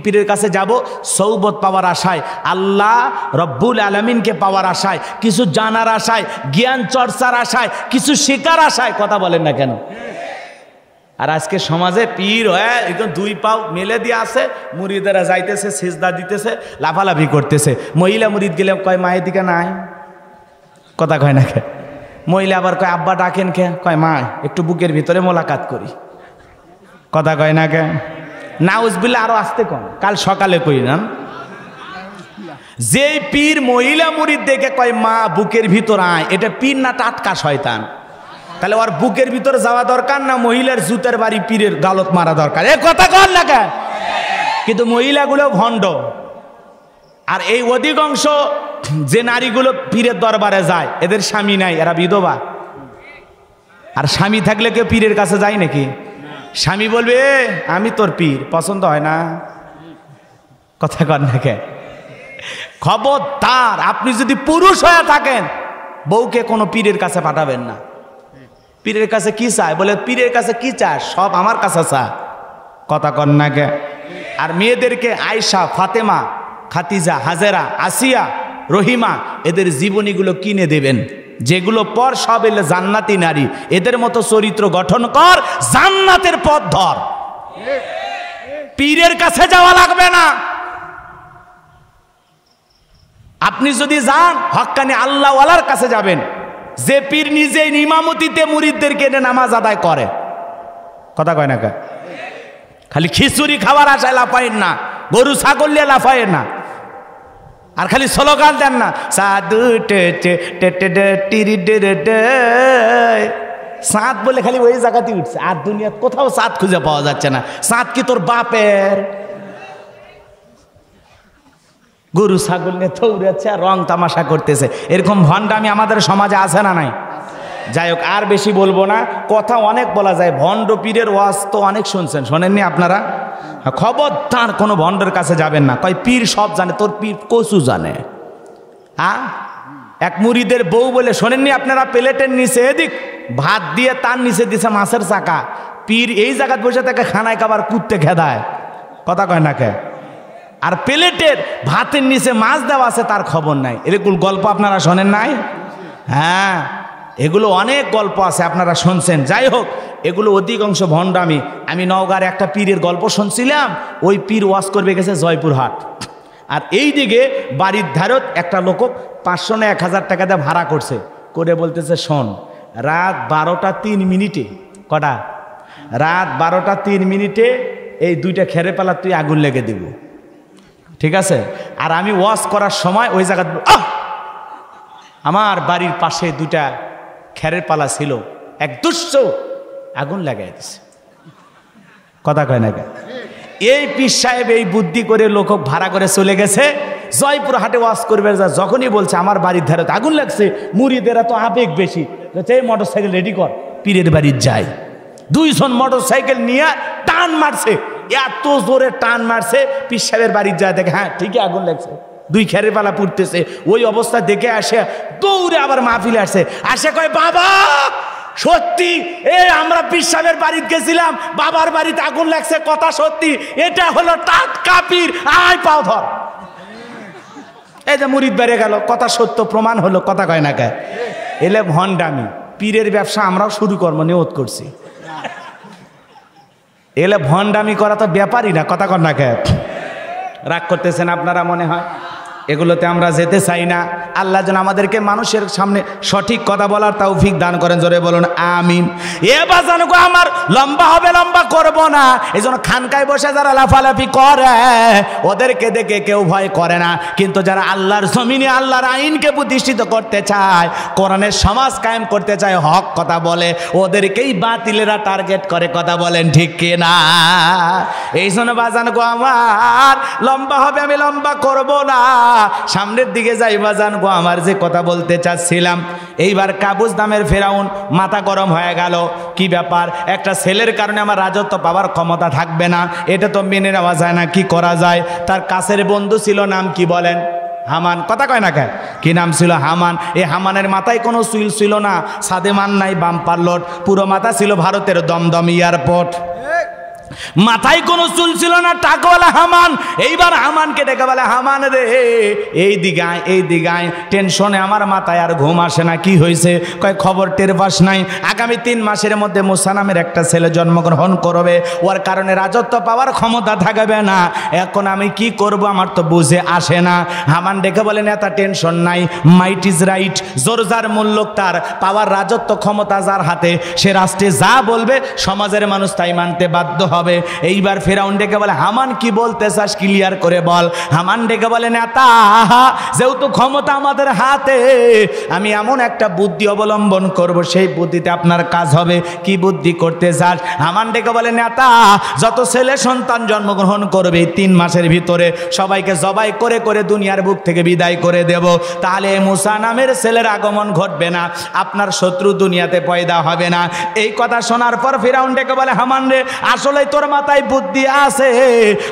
পীরের কাছে যাব সৌবত পাওয়ার আশায়, আল্লাহ রব্বুল আলামিনকে পাওয়ার আশায়, কিছু জানার আশায়, জ্ঞান চর্চার আশায়, কিছু শেখার আশায়। কথা বলেন না কেন? আর আজকে সমাজে পীর হয়ে একদম দুই পাও মেলে দিয়ে আসে, মুরিদেরা যাইতেছে, সিজদা দিতেছে, লাফালাফি করতেছে। মহিলা মুরিদ গেলে কয় মায়ের দিকে নাই, কথা কয় না কে? মহিলা আবার কয় আব্বা ডাকেন কে, কয় মা একটু বুকের ভিতরে মোলাকাত করি, কথা কয় না কে? নাউজুবিল্লাহ, আরো আসতে কম, কাল সকালে কই না। যেই পীর মহিলা মুরিদ দেখে কয় মা বুকের ভিতর আয়, এটা পীর না টাটকা শয়তান? তাহলে ওর বুকের ভিতর যাওয়া দরকার না মহিলার জুতের বাড়ি পীরের গালত মারা দরকার? এ কথা কন না কেন? কিন্তু মহিলাগুলো ভণ্ড। আর এই অধিকাংশ যে নারীগুলো পীরের দরবারে যায়, এদের স্বামী নাই, এরা বিধবা। আর স্বামী থাকলে কেউ পীরের কাছে যায় নাকি? স্বামী বলবে আমি তোর পীর, পছন্দ হয় না, কথা কন না কে? খবরদার, আপনি যদি পুরুষ হয়ে থাকেন বউকে কোনো পীরের কাছে পাঠাবেন না। পীরের কাছে কি চায়? বলে পীরের কাছে কি চায়? সব আমার কাছে চায়। কথা কন না কে? আর মেয়েদেরকে আয়েশা, ফাতেমা, খাতিজা, হাজেরা, আসিয়া, রহিমা এদের জীবনীগুলো কিনে দেবেন, যেগুলো পর সব এলে জান্নাতি নারী। এদের মতো চরিত্র গঠন কর, জান্নাতের পথ ধর। পীরের কাছে যাওয়া লাগবে না। আপনি যদি যান হক্কানি আল্লাহওয়ালার কাছে যাবেন, যে পীর নিজে ইমামতিতে মুরিদদেরকে এনে নামাজ আদায় করে। কথা কয় না কে? খালি খিচুড়ি খাওয়ার আশায় লাফায়েন না, গরু ছাগল নিয়ে লাফায়েন না, আর খালি স্লোগান দেন না সাধু সাত বলে খালি ওই জায়গাতেই উঠছে, আর দুনিয়ার কোথাও সাত খুঁজে পাওয়া যাচ্ছে না। সাত কি তোর বাপের? গরু ছাগল নিয়ে থৌড়াচ্ছে আর রং তামাশা করতেছে। এরকম ভণ্ডামি আমাদের সমাজে আছে না নাই? যাই হোক, আর বেশি বলবো না, কথা অনেক বলা যায়। ভণ্ড পীরের ওয়াজ তো অনেক শুনছেন, শোনেননি আপনারা? খবরদার কোনো ভণ্ডের কাছে যাবেন না। কয় পীর সব জানে, তোর পীর কচু জানে। হ্যাঁ, এক মুরিদের বউ বলে, শোনেননি আপনারা? প্লেটের নিচে এদিক ভাত দিয়ে তার নিচে দিছে মাছের চাকা। পীর এই জায়গায় বসে থেকে খানায় খাবার কুত্তে খেদায়। কথা কয় না কে? আর প্লেটের ভাতের নিচে মাছ দেওয়া আছে, তার খবর নাই। এরকম গল্প আপনারা শোনেন নাই? হ্যাঁ, এগুলো অনেক গল্প আছে, আপনারা শুনছেন। যাই হোক, এগুলো অধিকাংশ ভণ্ডামি। আমি নওগাঁর একটা পীরের গল্প শুনছিলাম। ওই পীর ওয়াজ করবে গেছে জয়পুরহাট, আর এই দিকে বাড়ির ধারত একটা লোক 500 না 1000 টাকা দিয়ে ভাড়া করছে, করে বলতেছে, শোন, রাত 12টা 3 মিনিটে, কটা? রাত 12টা 3 মিনিটে এই 2টা খেরে পালা তুই আগুন লেগে দিব, ঠিক আছে? আর আমি ওয়াজ করার সময় ওই জায়গা আমার বাড়ির পাশে 2টা খেরের পালা ছিল, এক দুশ্চ আগুন লাগাই দিছে। কথা কয় না? এই পীর সাহেব এই বুদ্ধি করে লোক ভাড়া করে চলে গেছে জয়পুরহাটে ওয়াজ করবে। যখনই বলছে আমার বাড়ির ধারে আগুন লাগছে, মুরিদেরা তো আবেগ বেশি, এই মোটর সাইকেল রেডি কর, পীরের বাড়ির যায়। 2 জন মোটর সাইকেল নিয়ে টান মারছে, এত জোরে টান মারছে, পীর সাহেবের বাড়ির যায়, দেখে হ্যাঁ ঠিকই আগুন লাগছে, 2 খেরের পালা পুড়তেছে। ওই অবস্থা দেখে আসে দৌড়ে আবার মাহফিলে আসে, আসে কয়, বাবা সত্যি আমরা পীর সাহেবের বাড়িতে গেছিলাম, বাবার বাড়িতে আগুন লাগছে, কথা সত্যি, এটা হলো টাটকা পীর, আয় পাও ধর। এই যে মুরিদ বেড়ে গেল, কথা সত্য প্রমাণ হলো। কথা কয় না কে? এলে ভণ্ডামি। পীরের ব্যবসা আমরাও শুরু করবো, নিয়ত করছি। এলে ভণ্ডামি করা তো ব্যাপারই না। কথা কন না কে? রাগ করতেছেন আপনারা মনে হয়? এগুলোতে আমরা যেতে চাই না। আল্লাহ যেন আমাদেরকে মানুষের সামনে সঠিক কথা বলার তৌফিক দান করেন। জোরে বলুন আমিন। এবার জানো আমার লম্বা হবে, লম্বা করব না। এই জন্য খানকায় বসে যারা লাফালাফি করে ওদেরকে দেখে কেউ ভয় করে না, কিন্তু যারা আল্লাহর জমিনে আল্লাহর আইনকে প্রতিষ্ঠিত করতে চায়, কোরআনের সমাজ কায়েম করতে চায়, হক কথা বলে, ওদেরকেই বাতিলেরা টার্গেট করে। কথা বলেন ঠিক কিনা? এই জন্য বাজান গো আমার, লম্বা হবে আমি লম্বা করব না, সামনের দিকে যাই বাজান গো আমার। যে কথা বলতে চাচ্ছিলাম, এইবার কাবুস নামের ফেরাউন মাথা গরম হয়ে গেল। কি ব্যাপার? একটা ছেলের কারণে আমার রাজত্ব পাওয়ার ক্ষমতা থাকবে না, এটা তো মেনে নেওয়া যায় না। কি করা যায়? তার কাছের বন্ধু ছিল, নাম কি বলেন? হামান। কথা কয় না কেন? কি নাম ছিল? হামান। এই হামানের মাথায় কোনো চুল ছিল না, সাদেমান নাই, বাম্পার লোড, পুরো মাথা ছিল ভারতের দমদম এয়ারপোর্ট। মাথায় কোনো চুল ছিল না, টাকওয়ালা হামান। এইবার হামানকে ডেকে বলে, হামান রে এই দিগায়, এই দিগায়, টেনশনে আমার মাথায় আর ঘুম আসে না। কি হয়েছে? কয় খবর টের পাস নাই, আগামী 3 মাসের মধ্যে মুসা নামের একটা ছেলে জন্মগ্রহণ করবে, ওর কারণে রাজত্ব পাওয়ার ক্ষমতা থাকবে না। এখন আমি কি করব আমার তো বুঝে আসে না। হামান ডেকে বলে, নেতা টেনশন নাই, মাইট ইজ রাইট, জোর যার মূল্য তার, পাওয়ার রাজত্ব ক্ষমতা যার হাতে, সে রাষ্ট্রে যা বলবে সমাজের মানুষ তাই মানতে বাধ্য হবে। এইবার ফেরাউন ডেকে বলে, হামান কি বলতে চাস ক্লিয়ার করে বল। হামান ডেকে বলে, নেতা যেহেতু ক্ষমতা আমাদের হাতে, আমি এমন একটা বুদ্ধি অবলম্বন করব, সেই বুদ্ধিতে আপনার কাজ হবে। কি বুদ্ধি করতে চাস? হামান ডেকে বলে, নেতা যত ছেলে সন্তান জন্মগ্রহণ করবে 3 মাসের ভিতরে সবাইকে জবাই করে করে দুনিয়ার বুক থেকে বিদায় করে দেব, তাহলে মুসা নামের ছেলের আগমন ঘটবে না, আপনার শত্রু দুনিয়াতে পয়দা হবে না। এই কথা শোনার পর ফেরাউন ডেকে বলে, হামান রে আসলে তোর মাথায় বুদ্ধি আছে,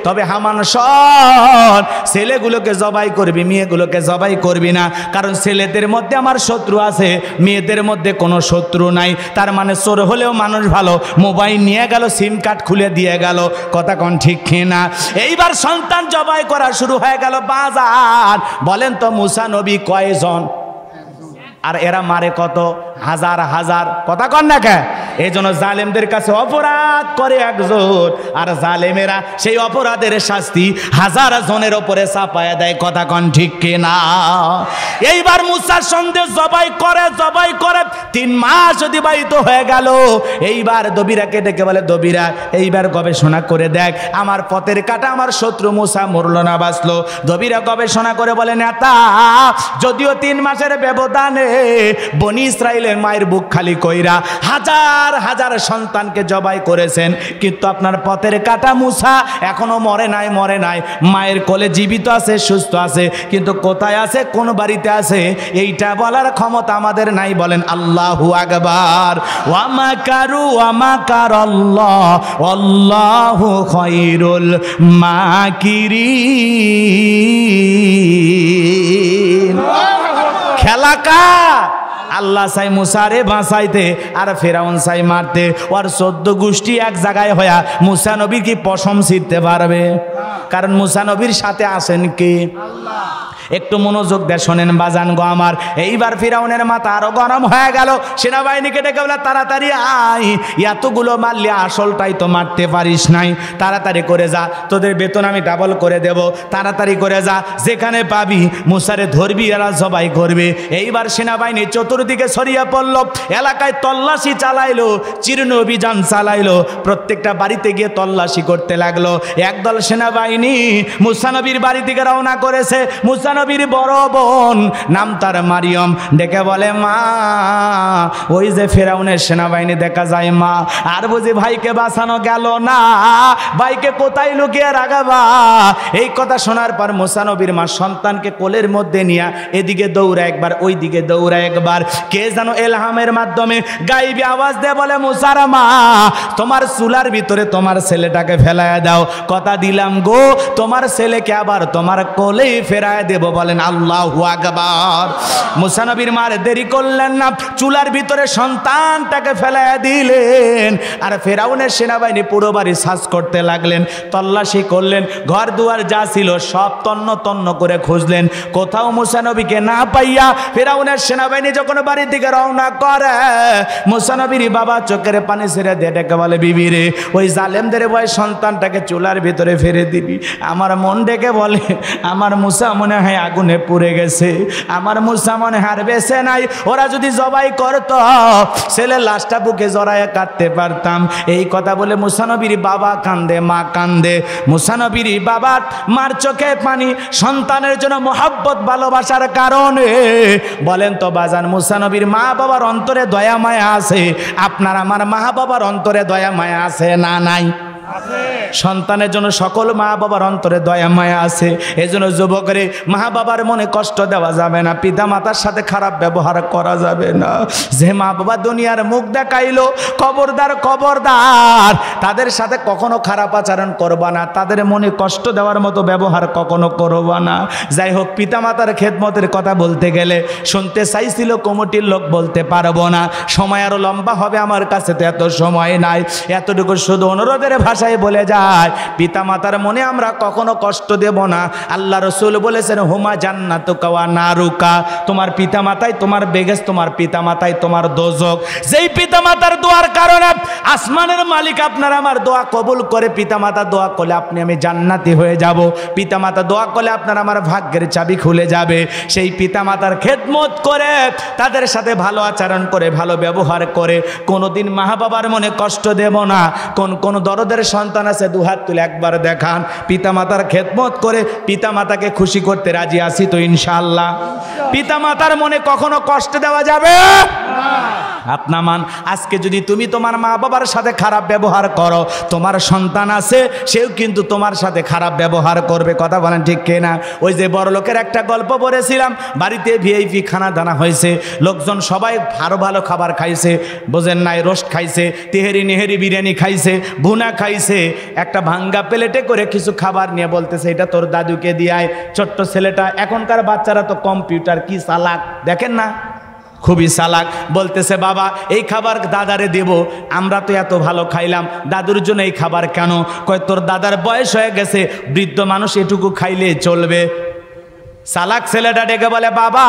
তবে হামান শোন, ছেলেগুলোকে জবাই করবি, মেয়েগুলোকে জবাই করবি না, কারণ ছেলেদের মধ্যে আমার শত্রু আছে, মেয়েদের মধ্যে কোনো শত্রু নাই। তার মানে চোর হলেও মানুষ ভালো, মোবাইল নিয়ে গেল, সিম কার্ড খুলে দিয়ে গেল, কথা কোন ঠিক কিনা? এইবার সন্তান জবাই করা শুরু হয়ে গেল বাজার। বলেন তো মুসা নবী কয়জন? আর এরা মারে কত? হাজার হাজার, কথা কন না কে? এই জন্য জালেমদের কাছে অপরাধ করে একজন, আর জালেমেরা সেই অপরাধের শাস্তি হাজার জনের ওপরে চাপায়া দেয়, কথা কন ঠিক কিনা? এইবার মুসার সন্দেহ জবাই করে 3 মাস অতিবাহিত হয়ে গেল। এইবার দবিরাকে ডেকে বলে, দবিরা এইবার গবেষণা করে দেখ, আমার পথের কাটা আমার শত্রু মুসা মরলো না বাঁচলো। দবিরা গবেষণা করে বলে, নেতা, যদিও 3 মাসের ব্যবধানে বনি ইসরাইলের মায়ের বুক খালি কইরা হাজার হাজার সন্তানকে জবাই করেছেন, কিন্তু আপনার পথের কাটা মুসা এখনো মরে নাই, মায়ের কোলে জীবিত আছে, সুস্থ আছে, কিন্তু কোথায় আছে, কোন বাড়িতে আছে, এইটা বলার ক্ষমতা আমাদের নাই। বলেন আল্লাহু আকবার। ওয়া মাকারু ওয়া মাকারাল্লাহ আল্লাহু খায়রুল মাকিরিন। খেলা কার? আল্লাহ চাই মুসারে বাঁচাইতে, আর ফেরাউন চাই মারতে। ওর 14 গোষ্ঠী এক জায়গায় হয়া মুসা নবীর কি পশম ছিঁড়তে পারবে? কারণ মুসা নবীর সাথে আছেন কে? আল্লাহ। একটু মনোযোগ দিয়ে শোনেন বাজান গো আমার। এইবার ফিরাউনের মাথা আরো গরম হয়ে গেল, সেনাবাহিনীকে ডেকে বলে, তাড়াতাড়ি আয়, এতগুলো মারলে আসলটাই তো মারতে পারিস নাই, তাড়াতাড়ি করে যা, তোদের বেতন আমি ডাবল করে দেব, তাড়াতাড়ি করে যা, যেখানে পাবি মুসারে ধরবি, এরা জবাই করবে। এইবার সেনাবাহিনী চতুর্দিকে ছড়িয়ে পড়ল, এলাকায় তল্লাশি চালাইলো, চিরন অভিযান চালাইলো, প্রত্যেকটা বাড়িতে গিয়ে তল্লাশি করতে লাগলো। একদল সেনাবাহিনী মুসা নবীর বাড়ি থেকে রওনা করেছে। মুসা নবীর বড় বোন, নাম তার মারিয়ম, ডেকে বলে, মা, ওই যে ফেরাউনের সেনাবাহিনী দেখা যায় মা, আর বুঝি ভাইকে বাঁচানো গেল না, ভাইকে কোথায় লুকিয়ে রাখাবা? এই কথা শোনার পর মুসা নবীর মা সন্তানকে কোলের মধ্যে নিয়ে এদিকে দৌড়া একবার, ওই দিকে দৌড়া একবার, কে যেন এলহামের মাধ্যমে গাইবি আওয়াজ দিয়ে বলে, মুসার মা, তোমার চুলার ভিতরে তোমার ছেলেটাকে ফেলায় দাও, কথা দিলাম গো, তোমার ছেলেকে আবার তোমার কোলেই ফেরায় দেব। বলেন আল্লাহু আকবার। মুসা নবীর মার দেরি করলেন না, চুলার ভিতরে সন্তানটাকে ফেলায় দিলেন, আর ফেরাউনের সেনাবাহিনী পুরো বাড়ি সার্চ করতে লাগলেন, তল্লাশি করলেন, ঘর দুয়ার যা ছিল সব তন্ন তন্ন করে খুঁজলেন, কোথাও মুসা নবীকে না পাইয়া ফেরাউনের সেনাবাহিনী যখন বাড়ির দিকে রওনা করে, মুসা নবীর বাবা চোখের পানি ছেড়ে দিয়ে ডেকে বলে, বিবি রে, ওই জালেমদের ভয় সন্তানটাকে চুলার ভিতরে ফেলে দিবি। আমার মন ডেকে বলে, আমার মুসা মনে হয় আগুনে পুড়ে গেছে, আমার মুসা মনে হয় আর বেঁচে নাই, ওরা যদি জবাই করত ছেলের লাশটা বুকে জড়ায় কাটতে পারতাম। এই কথা বলে মুসা নবীর বাবা কান্দে, মা কান্দে। মুসা নবীর বাবা মার চোখে পানি, সন্তানের জন্য মোহাব্বত ভালোবাসার কারণে। বলেন তো বাজান, মুসা নবীর মা বাবার অন্তরে দয়া মায়া আছে? আপনার আমার মা বাবার অন্তরে দয়া মায়া আছে না নাই? সন্তানের জন্য সকল মা বাবার অন্তরে দয়া মায়া আছে। এজন্য যুবকরে মা বাবার মনে কষ্ট দেওয়া যাবে না, পিতা মাতার সাথে খারাপ ব্যবহার করা যাবে না। যে মা বাবা দুনিয়ার মুখ দেখাইলো, খবরদার খবরদার তাদের সাথে কখনো খারাপ আচরণ করবা না, তাদের মনে কষ্ট দেওয়ার মতো ব্যবহার কখনো করবা না। যাই হোক, পিতা মাতার খেদমতের কথা বলতে গেলে শুনতে চাইছিল কমিটির লোক, বলতে পারবো না, সময় আরো লম্বা হবে, আমার কাছে তো এত সময় নাই। এতটুকু শুধু অনুরোধের ভাষায় বলে যায়, পিতা মাতার মনে আমরা কখনো কষ্ট দেব না। আল্লাহ রসুল বলেছেন, হুমা জান্নাতুকা ওয়া নারুকা, তোমার পিতা মাতাই তোমার বেহেশত, তোমার পিতা মাতাই তোমার দোজখ। যেই পিতা মাতার দোয়ার কারণে আসমানের মালিক আপনার আমার দোয়া কবুল করে, পিতা মাতা দোয়া করলে আপনি আমি জান্নাতি হয়ে যাব, পিতা মাতা দোয়া করলে আপনার আমার ভাগ্যের চাবি খুলে যাবে। সেই পিতা মাতার খেদমত করে, তাদের সাথে ভালো আচরণ করে, ভালো ব্যবহার করে, কোনোদিন মা বাবার মনে কষ্ট দেব না। কোন দরদের সন্তান আছে, দুহাত তুলে একবার দেখান, পিতা মাতার খেদমত করে পিতা মাতাকে খুশি করতে রাজি আছি তো ইনশাআল্লাহ? পিতা মাতার মনে কখনো কষ্ট দেওয়া যাবে না। হাত নামান। আজকে যদি তুমি তোমার মা বাবার সাথে খারাপ ব্যবহার করো, তোমার সন্তান আছে সেও কিন্তু তোমার সাথে খারাপ ব্যবহার করবে। কথা বলেন ঠিক কিনা? ওই যে বড় লোকের একটা গল্প পড়েছিলাম, বাড়িতে ভিআইপি খানা দানা হয়েছে, লোকজন সবাই ভালো ভালো খাবার খাইছে, বোঝেন নাই, রোস্ট খাইছে, তেহেরি নেহেরি বিরিয়ানি খাইছে, ভুনা খাইছে, একটা ভাঙ্গা প্লেটে করে কিছু খাবার নিয়ে বলতেছে এটা তোর দাদুকে দিয়ায়। ছোট্ট ছেলেটা, এখনকার বাচ্চারা তো কম্পিউটার কি চালাক দেখেন না, খুবই চালাক, বলতেছে বাবা এই খাবার দাদারে দেব, আমরা তো এত ভালো খাইলাম, দাদুর জন্য এই খাবার কেন? কয় তোর দাদার বয়স হয়ে গেছে, বৃদ্ধ মানুষ এটুকু খাইলে চলবে। চালাক ছেলেটা ডেকে বলে বাবা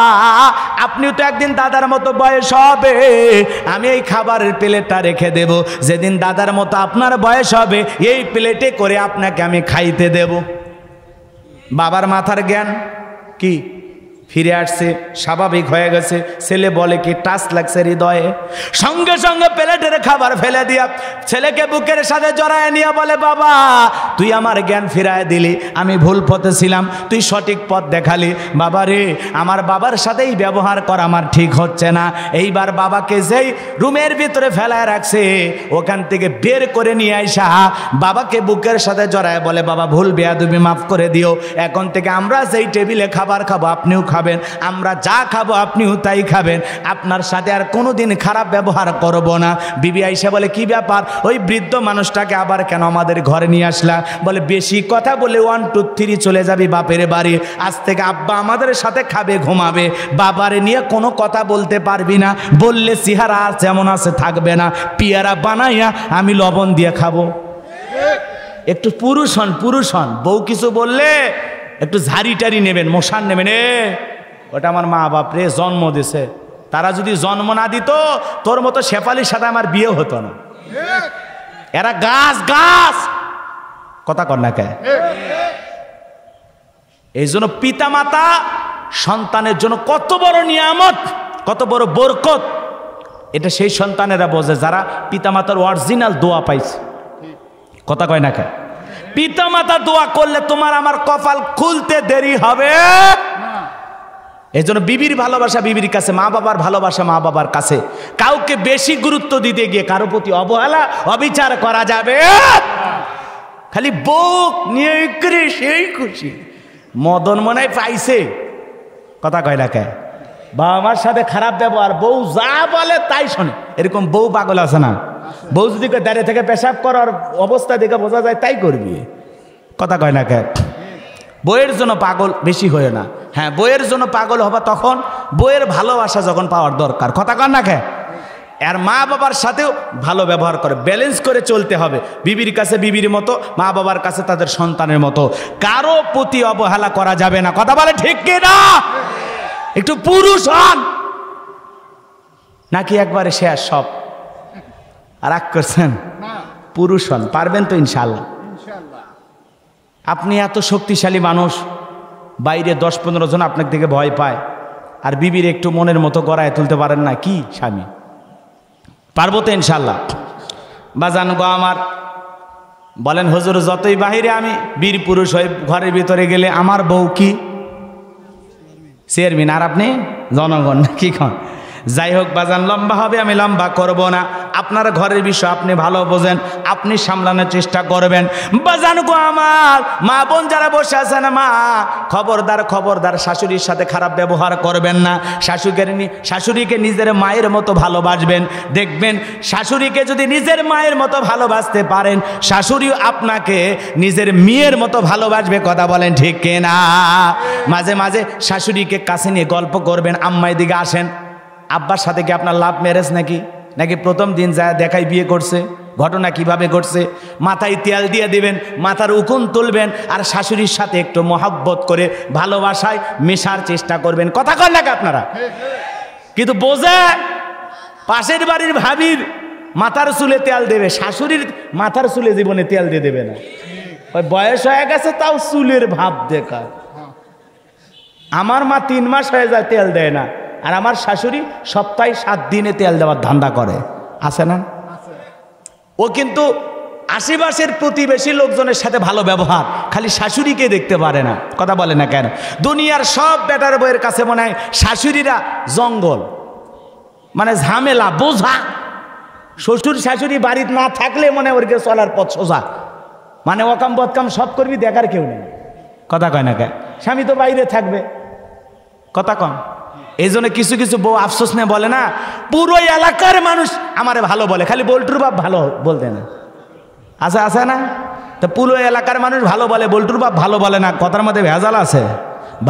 আপনিও তো একদিন দাদার মতো বয়স হবে, আমি এই খাবারের প্লেটটা রেখে দেব, যেদিন দাদার মতো আপনার বয়স হবে এই প্লেটে করে আপনাকে আমি খাইতে দেব। বাবার মাথার জ্ঞান কি ফিরে আসছে, স্বাভাবিক হয়ে গেছে। ছেলে বলে কি টাচ লাগছে হৃদয়ে, সঙ্গে সঙ্গে প্লেটের খাবার ফেলে দিয়া ছেলেকে বুকের সাথে জড়ায় নিয়ে বলে বাবা তুই আমার জ্ঞান ফিরায় দিলি, আমি ভুল পথে ছিলাম, তুই সঠিক পথ দেখালি। বাবা রে, আমার বাবার সাথেই ব্যবহার করা আমার ঠিক হচ্ছে না। এইবার বাবাকে যেই রুমের ভিতরে ফেলায় রাখছে ওখান থেকে বের করে নিয়ে আইসা বাবাকে বুকের সাথে জড়ায় বলে বাবা ভুল বেয়াদবি মাফ করে দিও, এখন থেকে আমরা যেই টেবিলে খাবার খাবো আপনিও খাবেন, আমরা যা খাবো আপনিও তাই খাবেন, আপনার সাথে আর কোনোদিন খারাপ ব্যবহার করব না। বিবি আইসা বলে কি ব্যাপার, ওই বৃদ্ধ মানুষটাকে আবার কেন আমাদের ঘরে নিয়ে আসলা? বলে বেশি কথা বলে 1 2 3 চলে যাবি বাপের বাড়ি, আজ থেকে আব্বা আমাদের সাথে খাবে ঘুমাবে, বাবারে নিয়ে কোনো কথা বলতে পারবি না, বললে চেহারা যেমন আছে থাকবে না, পিয়ারা বানাইয়া আমি লবণ দিয়ে খাবো। একটু পুরুষ হন, বউ কিছু বললে একটু ঝাড়ি টারি নেবেন, মশান নেবেন। ওটা আমার মা বাপরে জন্ম দিছে, তারা যদি জন্ম না দিত তোর মতো শেফালির সাথে আমার বিয়ে হতো না। এরা গাছ কথা কর না কে? এই জন্য পিতা মাতা সন্তানের জন্য কত বড় নিয়ামত, কত বড় বরকত, এটা সেই সন্তানেরা বোঝে যারা পিতা মাতার অরিজিনাল দোয়া পাইছে। কথা কয় না কে? পিতা মাতা দোয়া করলে তোমার আমার কপাল খুলতে দেরি হবে। এই জন্য বিবির ভালোবাসা বিবির কাছে, মা বাবার ভালোবাসা মা বাবার কাছে। কাউকে বেশি গুরুত্ব দিতে গিয়ে কারো প্রতি অবহেলা অবিচার করা যাবে। খালি বউ নিয়ে সেই খুশি, মদন মনে পাইছে। কথা কয় না কে? বাবা মার সাথে খারাপ ব্যবহার, বউ যা বলে তাই শোনে, এরকম বউ পাগল আছে না? বউ যদি দাঁড়িয়ে থেকে পেশাব করার অবস্থা দেখে বোঝা যায় তাই করবি। কথা কয় না কে? বইয়ের জন্য পাগল বেশি হয় না। হ্যাঁ, বইয়ের জন্য পাগল হবা তখন বইয়ের ভালোবাসা যখন পাওয়ার দরকার। কথা কয় না কে? আর মা বাবার সাথেও ভালো ব্যবহার করে, ব্যালেন্স করে চলতে হবে। বিবির কাছে বিবির মতো, মা বাবার কাছে তাদের সন্তানের মতো, কারো প্রতি অবহেলা করা যাবে না। কথা বলে ঠিক কিনা? একটু পুরুষ হন, নাকি একবারে শেষ সব রাগ করছেন? পুরুষ হন, পারবেন তো ইনশাআল্লাহ। আপনি এত শক্তিশালী মানুষ, বাইরে 10-15 জন আপনার থেকে ভয় পায়, আর বিবির একটু মনের মতো গড়ায় তুলতে পারেন না? কি স্বামী? পারবো তো ইনশাআল্লাহ। বাজান গো আমার, বলেন হুজুর যতই বাহিরে আমি বীর পুরুষ হয়ে ঘরের ভিতরে গেলে আমার বউ কি চেয়ারম্যান, আর আপনি জনগণ, কি খান? যাই হোক বাজান, লম্বা হবে, আমি লম্বা করব না। আপনার ঘরের বিষয় আপনি ভালো বোঝেন, আপনি সামলানোর চেষ্টা করবেন। বাজান গো আমার, মা বোন যারা বসে আছেন, মা খবরদার শাশুড়ির সাথে খারাপ ব্যবহার করবেন না। শাশুড়িকে নিজের মায়ের মতো ভালোবাসবেন। দেখবেন শাশুড়িকে যদি নিজের মায়ের মতো ভালোবাসতে পারেন, শাশুড়িও আপনাকে নিজের মেয়ের মতো ভালোবাসবে। কথা বলেন ঠিক কিনা? মাঝে মাঝে শাশুড়িকে কাছে নিয়ে গল্প করবেন, আম্মা এদিকে আসেন, আব্বার সাথে কি আপনার লাভ ম্যারেজ নাকি প্রথম দিন যা দেখাই বিয়ে করছে? ঘটনা কিভাবে ঘটছে? মাথায় তেল দিয়ে দিবেন, মাথার উকুন তুলবেন, আর শাশুড়ির সাথে একটু মহব্বত করে ভালোবাসায় মেশার চেষ্টা করবেন। কথা কন নাকি আপনারা? কিন্তু বোঝে পাশের বাড়ির ভাবির মাথার চুলে তেল দেবে, শাশুড়ির মাথার চুলে জীবনে তেল দিয়ে দেবে না। ওই বয়স হয়ে গেছে তাও চুলের ভাব দেখায়। আমার মা 3 মাস হয়ে যায় তেল দেয় না, আর আমার শাশুড়ি সপ্তাহে 7 দিনে তেল দেওয়ার ধান্দা করে। আছে না? ও কিন্তু আশেপাশের প্রতিবেশী লোকজনের সাথে ভালো ব্যবহার, খালি শাশুড়িকে দেখতে পারে না। কথা বলে না কেন? দুনিয়ার সব বেটার বইয়ের কাছে মনে হয় শাশুড়িরা জঙ্গল। মানে ঝামেলা বোঝা। শ্বশুর শাশুড়ি বাড়িতে না থাকলে মনে ওরকে চলার পথ সোজা, মানে অকাম বদকাম সব করবি, দেখার কেউ নেই। কথা কয় না কে? স্বামী তো বাইরে থাকবে, কথা কম। এই জন্য কিছু কিছু বউ আফসোস নিয়ে বলে না, পুরো এলাকার মানুষ আমারে ভালো বলে, খালি বল্টুর বাপ ভালো বলতে না। আছে আছে না? তো পুরো এলাকার মানুষ ভালো বলে, বল্টুর বাপ ভালো বলে না, কথার মধ্যে ভেজাল আছে।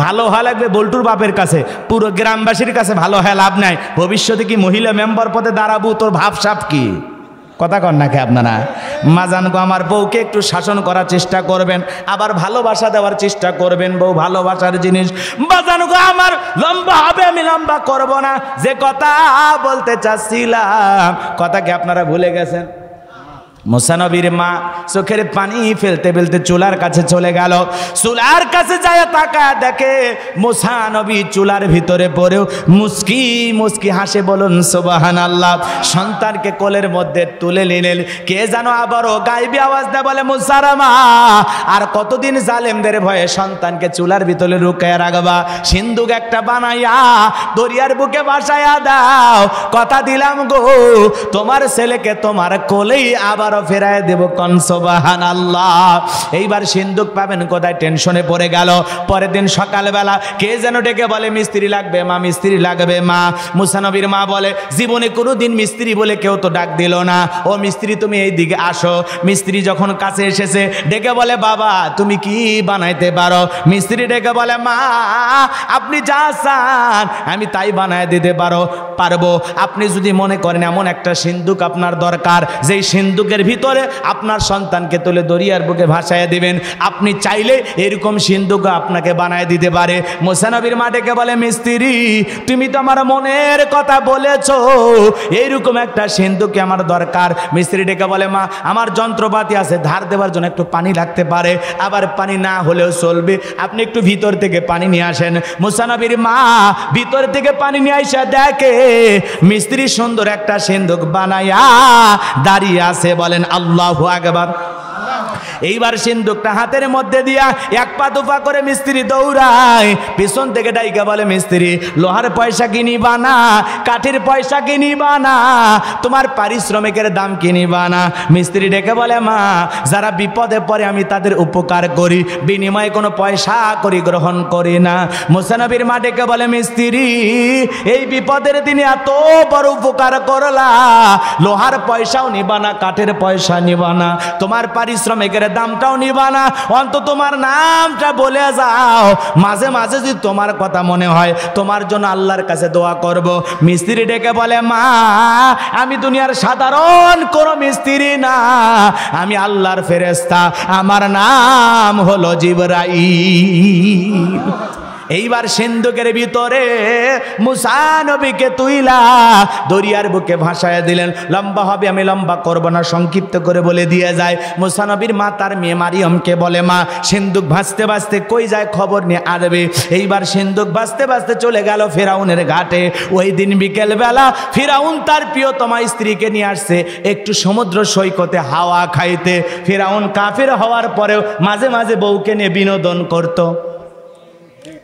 ভালো হওয়া লাগবে বল্টুর বাপের কাছে, পুরো গ্রামবাসীর কাছে ভালো হয় লাভ নাই। ভবিষ্যতে কি মহিলা মেম্বার পদে দাঁড়াবো, তোর ভাবসাব কি? কথা কন নাকি আপনারা? মাজান গো, আমার বউকে একটু শাসন করার চেষ্টা করবেন, আবার ভালোবাসা দেওয়ার চেষ্টা করবেন। বউ ভালোবাসার জিনিস। বাজান গো আমার, লম্বা হবে, আমি লম্বা করব না। যে কথা বলতে চাচ্ছিলাম, কথা কি আপনারা ভুলে গেছেন? মুসা নবীর মা চোখের পানি ফেলতে ফেলতে চুলার কাছে চলে গেল। চুলার কাছে যায় তাকায় দেখে মুসা নবী চুলার ভিতরে পড়েও মুস্কি মুস্কি হাসে। বলুন সুবহানাল্লাহ। সন্তানকে কোলের মধ্যে তুলে নিলেন। কে যেন আবারও গায়েবী আওয়াজ দেয়, বলে মুসার মা, আর কতদিন জালেমদের ভয়ে সন্তানকে চুলার ভিতরে লুকায় রাখবা? সিন্দুক একটা বানাইয়া দরিয়ার বুকে ভাসাইয়া দাও। কথা দিলাম গো, তোমার ছেলেকে তোমার কোলেই আবার ফেরায় দেব। কোন সুবহানাল্লাহ। এইবার সিন্দুক পাবেন কোথায়? টেনশনে পড়ে গেল। পরের দিন সকালবেলা কে যেন ডেকে বলে, মিস্ত্রি লাগবে মা, মিস্ত্রি লাগবে মা। মুসা নবীর মা বলে, জীবনে কোনোদিন মিস্ত্রি বলে কেউ তো ডাক দিল না। ও মিস্ত্রি, তুমি এই দিকে আসো। মিস্ত্রি যখন কাছে এসেছে, ডেকে বলে, বাবা তুমি কি বানাইতে পারো? মিস্ত্রি ডেকে বলে, মা আপনি যা চান আমি তাই বানায় দিতে পারবো। আপনি যদি মনে করেন এমন একটা সিন্দুক আপনার দরকার, যেই সিন্দুকের ভিতরে আপনার সন্তানকে তুলে দরিয়ার বুকে ভাসাইয়া দিবেন, আপনি চাইলে এরকম সিন্দুক আপনাকে বানায় দিতে পারে। মুসা নবীর মা ডেকে বলে, মিস্ত্রি তুমি তো আমার মনের কথা বলেছো, এইরকম একটা সিন্দুক আমার দরকার। মিস্ত্রি ডেকে বলে, মা আমার যন্ত্রপাতি আছে, ধার দেওয়ার জন্য একটু পানি লাগতে পারে, আবার পানি না হলেও চলবে, আপনি একটু ভিতর থেকে পানি নিয়ে আসেন। মুসা নবীর মা ভিতর থেকে পানি নিয়ে আসা দেখে মিস্ত্রি সুন্দর একটা সিন্দুক বানায়া দাঁড়িয়ে আছে। বলেন আল্লাহু আকবার। এইবার সিন্দুকটা হাতের মধ্যে দিয়া এক পা দুপা করে মিস্ত্রি দৌড়ায়। পিছন থেকে ডাইকা বলে, মিস্ত্রি লোহার পয়সা কিনিবা না, কাঠের পয়সা কিনিবা না, তোমার পারিশ্রমিকের দাম কিনিবা না। মিস্ত্রি ডেকে বলে, মা যারা বিপদে পড়ে আমি তাদের উপকার করি, বিনিময়ে কোনো পয়সা করি গ্রহণ করি না। মুসা নবীর মা ডেকে বলে, মিস্ত্রি এই বিপদের দিনে এত বড় উপকার করলা, লোহার পয়সাও নিবা না, কাঠের পয়সা নিবা না, তোমার পারিশ্রমিকের দামটাও নিবা না, অন্তত তোমার নামটা বলে যাও। মাঝে মাঝে যদি তোমার কথা মনে হয় তোমার জন্য আল্লাহর কাছে দোয়া করব। মিস্ত্রি ডেকে বলে, মা আমি দুনিয়ার সাধারণ কোনো মিস্ত্রি না, আমি আল্লাহর ফেরেশতা, আমার নাম হলো জিবরাইল। এইবার সিন্দুকের ভিতরে মুসা নবীকে তুইলা দরিয়ার বুকে ভাসায় দিলেন। লম্বা হবে, আমি লম্বা করব না, সংক্ষিপ্ত করে বলে দিয়ে যায়। মুসা নবীর মা তার মেয়ে মারিয়মকে বলে, মা সিন্দুক ভাসতে ভাসতে কই যায় খবর নিয়ে আসবে। এইবার সিন্দুক ভাসতে ভাসতে চলে গেল ফেরাউনের ঘাটে। ওই দিন বিকেলবেলা ফেরাউন তার প্রিয়তমা স্ত্রীকে নিয়ে আসছে একটু সমুদ্র সৈকতে হাওয়া খাইতে। ফেরাউন কাফের হওয়ার পরেও মাঝে মাঝে বউকে নিয়ে বিনোদন করত।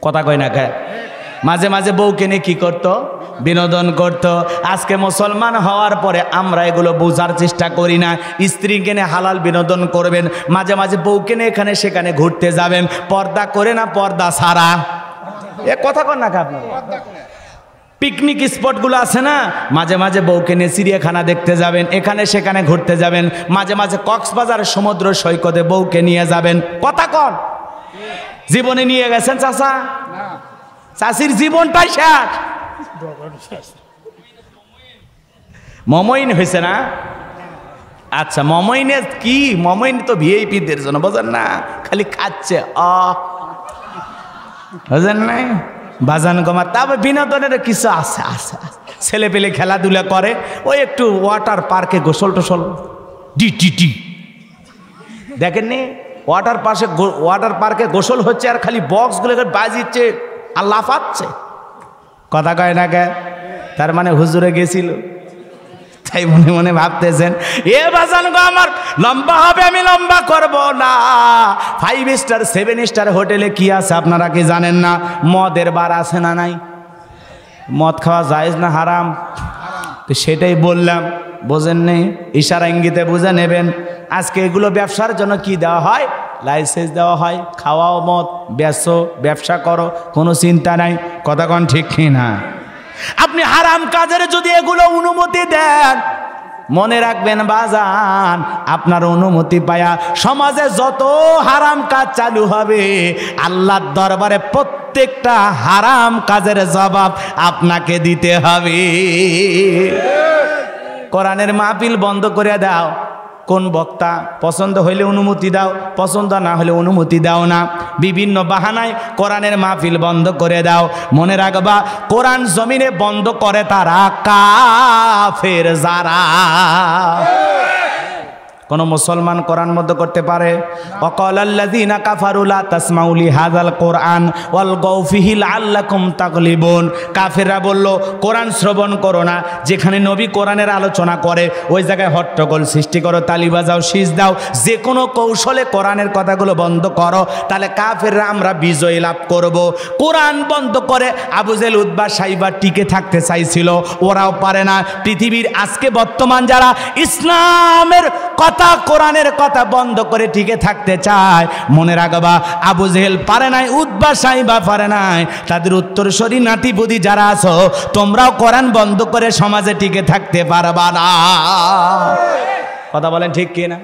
কথা কয় না কে? মাঝে মাঝে বউকে নিয়ে কি করতো? বিনোদন করত। আজকে মুসলমান হওয়ার পরে আমরা এগুলো বোঝার চেষ্টা করি না। স্ত্রীকে নিয়ে হালাল বিনোদন করবেন, মাঝে মাঝে বউকে নিয়ে এখানে সেখানে ঘুরতে যাবেন, পর্দা করে না পর্দা ছাড়া। এ কথা কন না আপনার? পিকনিক স্পটগুলো আছে না, মাঝে মাঝে বউকে নিয়ে চিড়িয়াখানা দেখতে যাবেন, এখানে সেখানে ঘুরতে যাবেন, মাঝে মাঝে কক্সবাজার সমুদ্র সৈকতে বউকে নিয়ে যাবেন। কথা কন? জীবনে নিয়ে গেছেন চাচা? চাষির জীবনটাই শেষ। মমইন হয়েছে না? আচ্ছা, মমইনে কি? মমইন তো ভিআইপিদের জন্য, বোঝেন না? খালি খাচ্ছে, বোঝেন নাই? বাজান গমা। তারপর বিনোদনের কিছু আছে, আছে ছেলে পেলে খেলাধুলা করে, ওই একটু ওয়াটার পার্কে গোসল টোসল ডিটি দেখেননি? ওয়াটার পার্কে গোসল হচ্ছে আর খালি বক্সগুলোকে বাজিচ্ছে আর লাফাচ্ছে। কথা কয় না কে? তার মানে হুজুরে গেছিল, তাই মনে মনে ভাবতেছেন, এ বাজান গো আমার লম্বা হবে, আমি লম্বা করব না। 5 স্টার 7 স্টার হোটেলে কি আছে আপনারা কি জানেন না? মদের বার আছে না নাই? মদ খাওয়া জায়েজ না হারাম? তো সেটাই বললাম, বোঝেন নেই, ইশারা ইঙ্গিতে বুঝে নেবেন। আজকে এগুলো ব্যবসার জন্য কি দেওয়া হয়? লাইসেন্স দেওয়া হয়, খাওয়াও মদ, বেচো, ব্যবসা করো, কোনো চিন্তা নাই। কথা কোন ঠিক কি না? আপনি হারাম কাজের যদি এগুলো অনুমতি দেন, মনে রাখবেন বাজান, আপনার অনুমতি পায়া সমাজে যত হারাম কাজ চালু হবে, আল্লাহর দরবারে প্রত্যেকটা হারাম কাজের জবাব আপনাকে দিতে হবে। কোরআনের মাহফিল বন্ধ করে দাও, কোন বক্তা পছন্দ হইলে অনুমতি দাও, পছন্দ না হলে অনুমতি দাও না। বিভিন্ন বাহানায় কোরআনের মাহফিল বন্ধ করে দাও। মনে রাখবা, কোরআন জমিনে বন্ধ করে তারা কাফের যারা। কোন মুসলমান কোরআন বন্ধ করতে পারে? ওয়াকালাল্লাযীনা কাফারু লা তাসমাউ লিহাযাল কোরআন ওয়ালগাউ ফিহি লাআল্লাকুম তাগলিবুন। কাফেররা বলল কোরআন শ্রবণ করো না, যেখানে নবী কোরআনের আলোচনা করে ওই জায়গায় হট্টগোল সৃষ্টি করো, তালি বাজাও, শীষ দাও, যে কোনো কৌশলে কোরআনের কথাগুলো বন্ধ করো, তাহলে কাফেররা আমরা বিজয় লাভ করব। কোরআন বন্ধ করে আবু জেহেল, উতবা, সাইবা টিকে থাকতে চাইছিল, ওরাও পারে না। পৃথিবীর আজকে বর্তমান যারা ইসলামের কথা, কোরআনের কথা বন্ধ করে টিকে থাকতে চায়, মনে রাখবা আবু জেহেল পারে নাই, উতবা সাইবা পারে নাই, তাদের উত্তরসূরি নাতিপুতি যারা আছো, তোমরাও কোরআন বন্ধ করে সমাজে টিকে থাকতে পারবা না। কথা বলেন ঠিক কিনা?